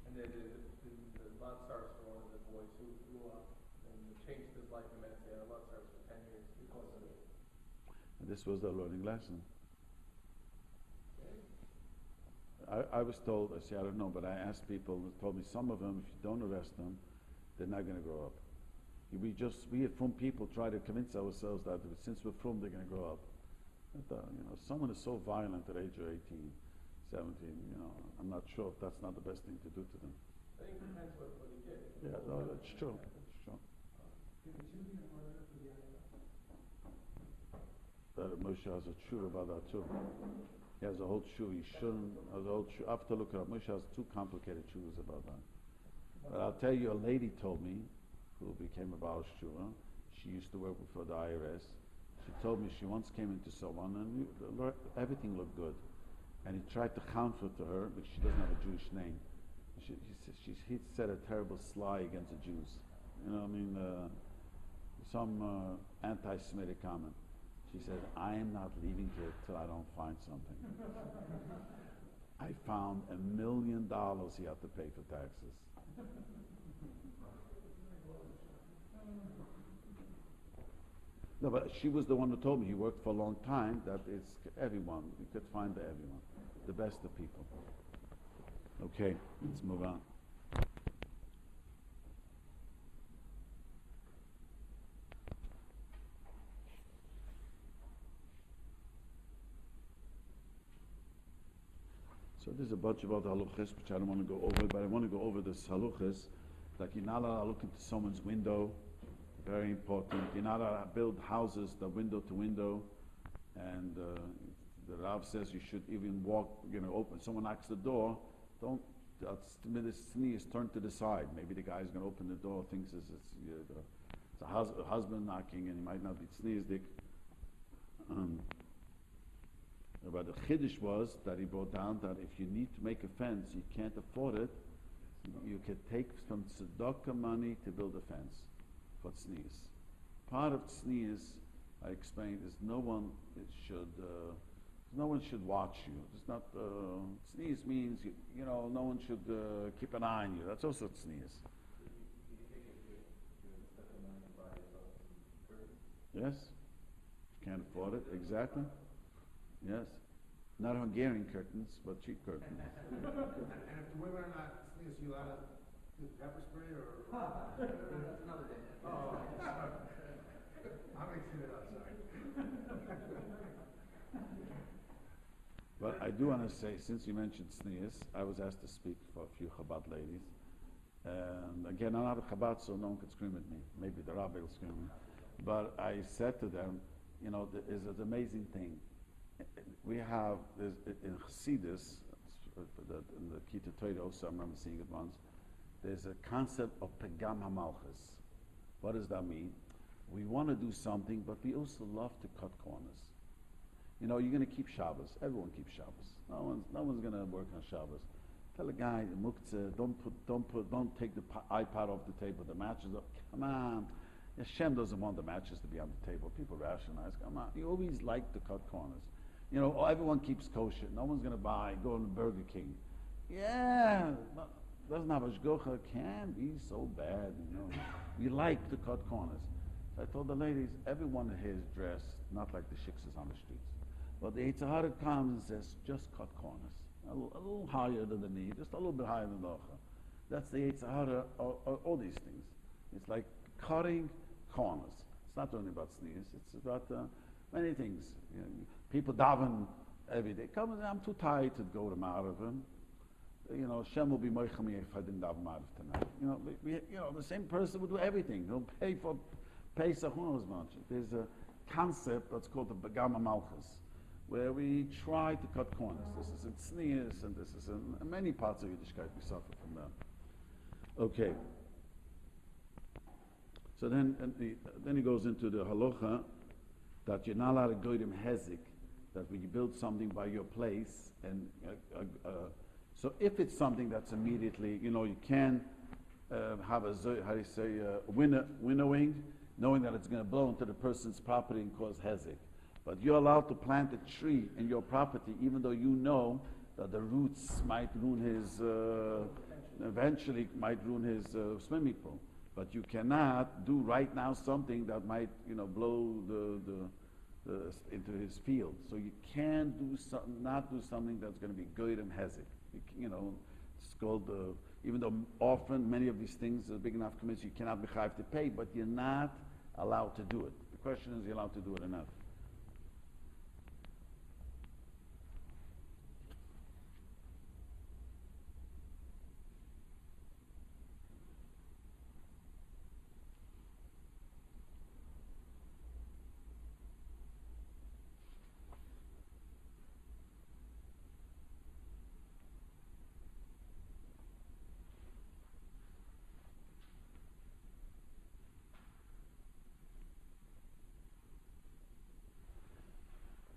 And then the lot starts for one of the boys who grew up and changed his life immensely. And the lot starts for 10 years because of it. And this was their learning lesson. I was told, I don't know, but I asked people, they told me some of them, if you don't arrest them, they're not going to grow up. We from people try to convince ourselves that since we're from, they're going to grow up. But, someone is so violent at age of 18, 17, I'm not sure if that's not the best thing to do to them. I think it depends what he did. Yeah, no, that's true. That's true. Moshe has a true about that too. He has a whole chew. He shouldn't. Has a whole chew. I have to look it up. Moshe has two complicated chews about that. But I'll tell you, a lady told me, who became a Baal Shua. She used to work for the IRS. She told me she once came into someone and everything looked good, and he tried to comfort to her, but she doesn't have a Jewish name. He said a terrible sly against the Jews. Some anti-Semitic comment. She said, I am not leaving here till I don't find something. I found $1 million he had to pay for taxes. No, but she was the one who told me, he worked for a long time, that it's everyone, you could find everyone, the best of people. Okay, let's move on. So there's a bunch about halachas, which I don't want to go over, but I want to go over this halachas, like you're not allowed to look into someone's window, very important. You're not allowed to build houses, the window to window, and the Rav says you should even walk, open, someone knocks the door, the sneeze turn to the side. Maybe the guy's going to open the door, thinks it's a husband knocking, and he might not be sneezdik. But the chiddush was that he brought down that if you need to make a fence, you can't afford it, you can take some tzedakah money to build a fence for sneeze. Part of sneeze, I explained, is no one should watch you. It's not sneeze means no one should keep an eye on you. That's also sneeze. Yes, can't afford it exactly. Yes, not Hungarian curtains, but cheap curtains. And if the women are not sneeze, you allowed to do pepper spray or? That's another day. Oh, I'm mixing it up, sorry. But I do want to say, since you mentioned sneeze, I was asked to speak for a few Chabad ladies. And again, I'm not a Chabad, so no one could scream at me. Maybe the Rabbi will scream at me. But I said to them, there's an amazing thing. We have, in Chassidus, in the Kita Torah also, I remember seeing it once, there's a concept of pegam hamalchus. What does that mean? We want to do something, but we also love to cut corners. You know, you're going to keep Shabbos. Everyone keeps Shabbos. No one's going to work on Shabbos. Tell a guy, muktzah, don't take the iPad off the table. The matches up. Come on. Hashem doesn't want the matches to be on the table. People rationalize. Come on. You always like to cut corners. You know, everyone keeps kosher. No one's going to go to Burger King. Yeah, doesn't have hashgacha, can be so bad, you know. We like to cut corners. So I told the ladies, everyone here is dressed, not like the shiksas on the streets. But the Yetzer Hara comes and says, just cut corners. A little higher than the knee, just a little bit higher than the ocha. That's the Yetzer Hara, all these things. It's like cutting corners. It's not only about sneeze, it's about many things. You know, people daven every day. Come, I'm too tired to go to Ma'arivim. You know, Shem will be moichem me if I didn't daven Ma'ariv tonight. You know, the same person will do everything. He'll pay for Pesach, who knows much. There's a concept that's called the Begama Malchus, where we try to cut corners. This is in Tznius, and this is in many parts of Yiddishkeit. We suffer from that. Okay. So then he goes into the halacha that you're not allowed to go to Hezik, that when you build something by your place, and so if it's something that's immediately, you know, you can have winnowing, knowing that it's going to blow into the person's property and cause Hezik. But you're allowed to plant a tree in your property, even though you know that the roots might ruin his, eventually might ruin his swimming pool. But you cannot do right now something that might, you know, blow into his field. So you can not do something that's going to be good and hezek. You know, it's called, even though often many of these things are big enough commitments, you cannot be chayav to pay, but you're not allowed to do it. The question is, you're allowed to do it or not.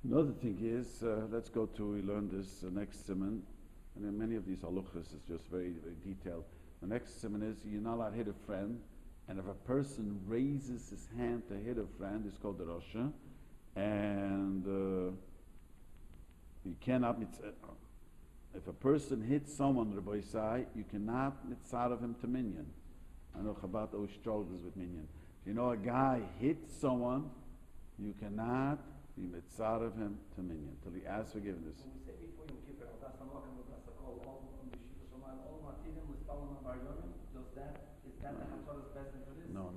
Another thing is, let's go to, we learned this next siman, and in many of these halachas is just very, very detailed. The next siman is, you're not allowed to hit a friend, and if a person raises his hand to hit a friend, it's called the Rasha, and you cannot, if a person hits someone, Rabbi Isai, you cannot mitzad of him to minyan. I know Chabad always struggles with minyan. If you know a guy hits someone, you cannot be mitzad of him to minyan, till he asks forgiveness. When we say before you keep it, is that the Haftarah's best for this? No.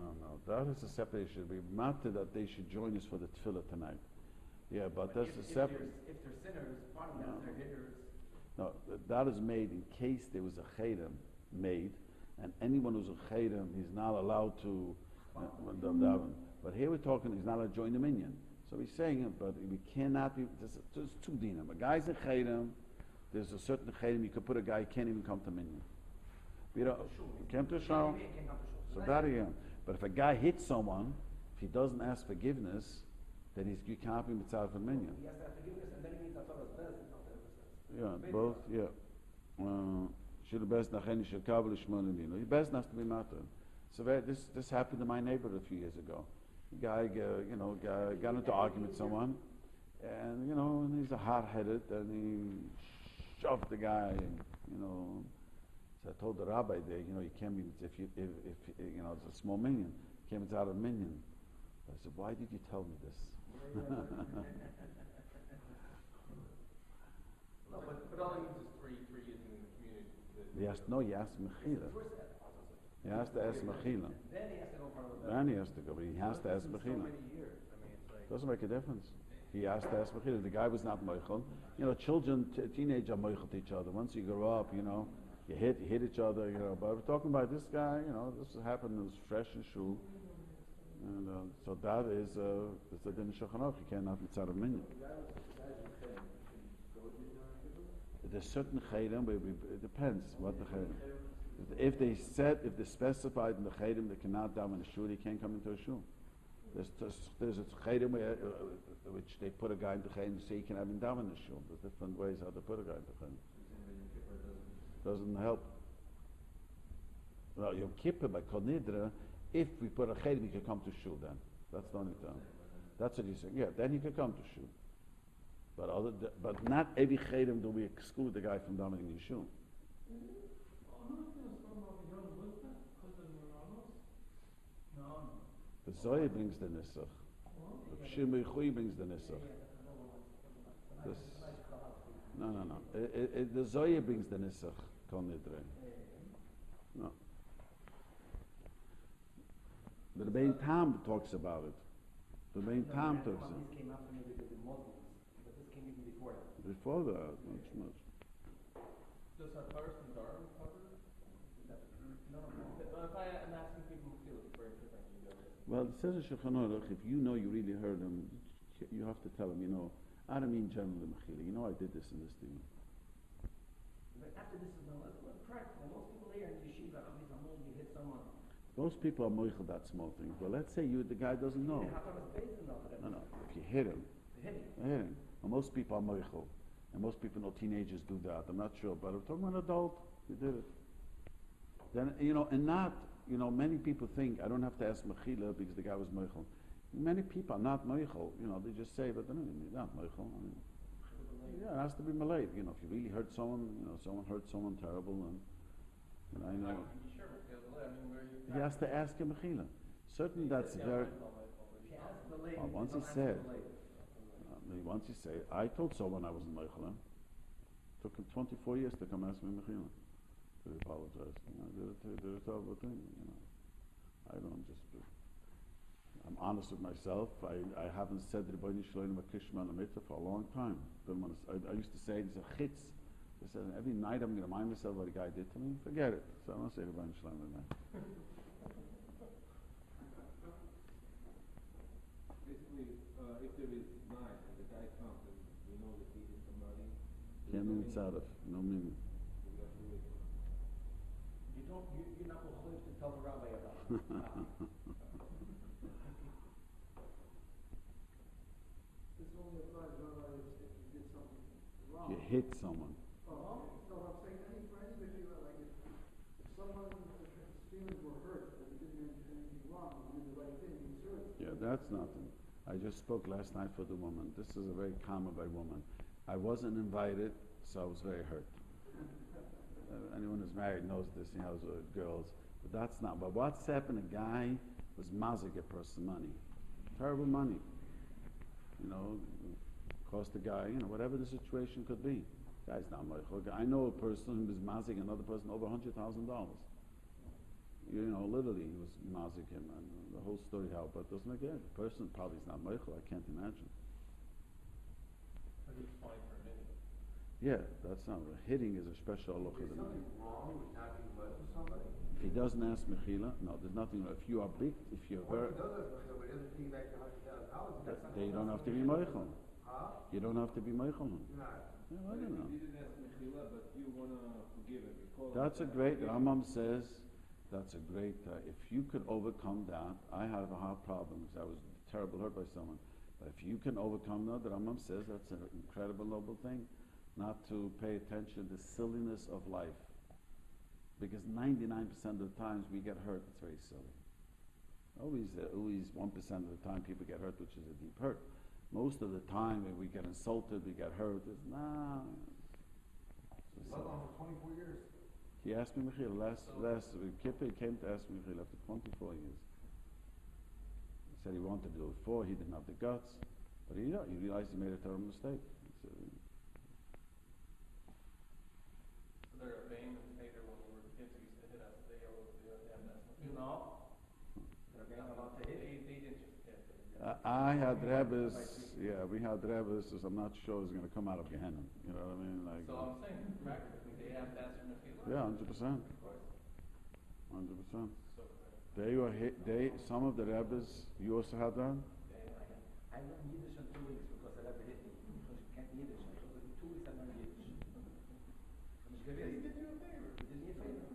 That is a separate issue. We matter that they should join us for the tefillah tonight. Yeah, but that's a separate. If they're sinners, part of that, they're hitters. No, that is made in case there was a chedem made, and anyone who's a chedem, he's not allowed to daven. But here we're talking, he's not allowed to join the minyan. So he's saying it, but we cannot be, there's two dinim. A guy's a chedem, there's a certain chedem, you could put a guy, he can't even come to minyan. You know, came to shul, so that again. But if a guy hits someone, if he doesn't ask forgiveness, then you can't be mitzvah for minyan. He has to have forgiveness, and then he means Haftarah's best. Yeah, both, yeah. Should best nacheni shel kabel shmon dino. Best has to be matter. So this happened in my neighborhood a few years ago. The guy, got into argument with someone, and and he's a hard-headed, and he shoved the guy, and So I told the rabbi there, you can't be if it's a small minion, came out of minion. I said, why did you tell me this? No, but all he needs is three years in the community. He asked Mechila. He has to ask Mechila. Then he has to go for the Then he has to go, but he has to ask Mechila. Doesn't make a difference. He has to ask Mechila. The guy was not Meichel. Children, teenagers are Meichel to each other. Once you grow up, you hit each other, But we're talking about this guy, this happened, it was fresh in shul. And so that is a din Shulchan Aruch. You cannot mitzvah of minyan. There's certain chayrim, but it depends what the chayrim. If they specified in the Chedim they cannot daven in a shul, he can't come into a shul. There's a Chedim which they put a guy into Chedim so he can have him daven in the shul. There's different ways how to put a guy into Chedim. Doesn't help. Well, Yom Kippur by Kol Nidra, if we put a Chedim, he can come to shul then. That's the only time. That's what he's saying. Yeah, then he can come to shul. But not every Chedim do we exclude the guy from davening in shul. The Zoya brings the Nisach. The Shimei Chui brings the Nisach. No. The Zoya brings the Nisach. Kol Nidre. No. The Rebbein Tam talks about it. The Rebbein Tam talks about it. This came after maybe the Muslims, but this came even before that. Before that, much. Does our first and Durham cover? No. If I'm asking people who feel it's very different, you go. Well, it says in Elchonon, if you know you really heard him, you have to tell him, I don't mean generally Mechila, I did this and this to you. But after this is practical. Most people here in yeshiva, you hit someone. Most people are moichel that small thing. But let's say the guy doesn't know. No. If you hit him, hit him. And most people are moichel. And most people know teenagers do that. I'm not sure. But if I'm talking about an adult, you did it. Then, many people think I don't have to ask mechila because the guy was moichel. Many people are not moichel. They just say, but they're not moichel. It has to be malay. If you really hurt someone, someone hurt someone terrible, and I know. He has to ask him mechila. Certainly, that's very. Once he said, I told someone I wasn't meichel. Took him 24 years to come ask me mechila. To apologize. Did a terrible thing. I don't just. I'm honest with myself. I haven't said the Rabbi Shalom Kishma and Amita for a long time. I used to say, it's a chitz. I said, every night I'm going to remind myself what a guy did to me. Forget it. So I don't say Rabbi Shalom at night. Basically, if there is night and the guy comes and we know that he did somebody, Can't mean tzaref. No meaning. we have to wait. You're not going to tell the rabbi about it. This only applies if you did something wrong. You hit someone. No, I'm saying for any issue, if someone's feelings were hurt, but he didn't do anything wrong, he did the right thing, he's hurt. Yeah, that's nothing. I just spoke last night for the woman. This is a very common by woman. I wasn't invited, so I was very hurt. Anyone who's married knows this, with girls. But that's not. But what's happened, a guy was mazik a person money. Terrible money. Cost the guy, whatever the situation could be. Guy's not meichel. I know a person who was mazik another person over $100,000. Literally he was mazik him, and the whole story how. But doesn't it get? The person probably is not meichel. I can't imagine. But he's fine for a minute. Yeah, that's not. Hitting is a special halacha. Is something wrong with not being meichel somebody? If he doesn't ask mechila, no, there's nothing. If you are big, if you're very, What if he does ask meichel, but he doesn't pay back the $100,000? then you don't have to be meichel. Huh? You don't have to be meichel. You're not. Yeah, I don't know. He didn't ask Mechila, but you want to forgive him. That's a great. Rambam says that's a great. If you could overcome that, I have a hard problem because I was terribly hurt by someone. But if you can overcome that, the Rambam says that's an incredible noble thing, not to pay attention to the silliness of life. Because 99% of the times we get hurt, it's very silly. Always 1% of the time people get hurt, which is a deep hurt. Most of the time when we get insulted, we get hurt, it's How long? For 24 years? He asked me Mechila last Kippur, he came to ask me Mechila after 24 years. He said he wanted to do it before, he didn't have the guts, but he realized he made a terrible mistake. So they're a bane and hater when we were kids who used to hit us. They always do it. They're allowed to hit. They didn't just hit. I had Rebbes, we had Rebbes, so I'm not sure it's going to come out of Gehenna. You know what I mean? So I'm saying, practically, they have to ask for Mechila. Yeah, 100%. Of course. 100%. So, They were hit. Some of the Rebbes, you also had that. I learned Yiddish in 2 weeks because I never hit me. Because you can't Yiddish. So in 2 weeks I learned Yiddish. He did you a favor. He did me a favor.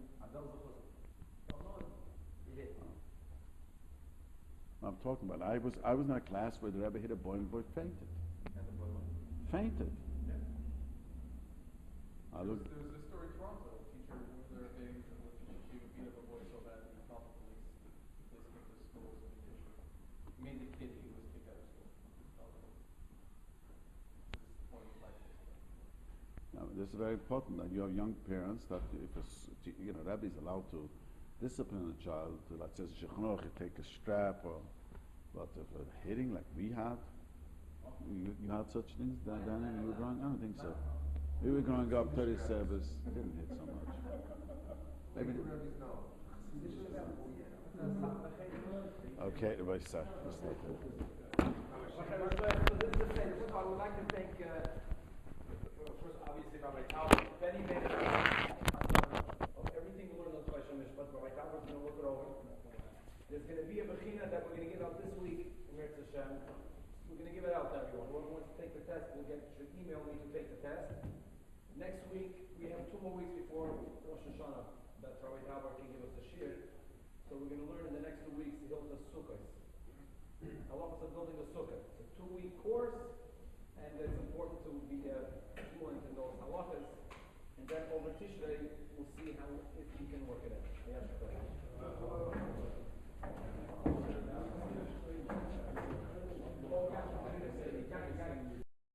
I'm talking about. I was in a class where the Rebbe hit a boy and the boy fainted. Fainted. I looked. There was a story in Toronto. A teacher was there dating and she would beat up a boy so bad that he called the police. The police came to the school, so the teacher made the kid he was kicked out of school. This is 25 years ago. Now, this is very important that you have young parents that if Rabbi is allowed to discipline a child, to, like says Shechnoch, take a strap, but if hitting like we had, you had such things then when you were growing? I don't think so. We were growing up 30 service, didn't hit so much. Maybe. Okay, Rabbi Seth. I would like to thank, first, obviously, Rabbi Tauber. Benny made it of everything we learned on Choshen Mishpat. Rabbi Tauber is going to look it over. There's going to be a bechina that we're going to give out this week in Eretz Hashem. We're going to give it out to everyone. Whoever wants to take the test should email me to take the test. Next week, we have 2 more weeks before Rosh Hashanah that Rabbi Tauber can give us a shir. So we're going to learn in the next 2 weeks the Hilchos Sukkos. Halachas of building a sukkah. It's a 2-week course, and it's important to be fluent in those halachas. And then over Tishrei, we'll see if we can work it out. Yes,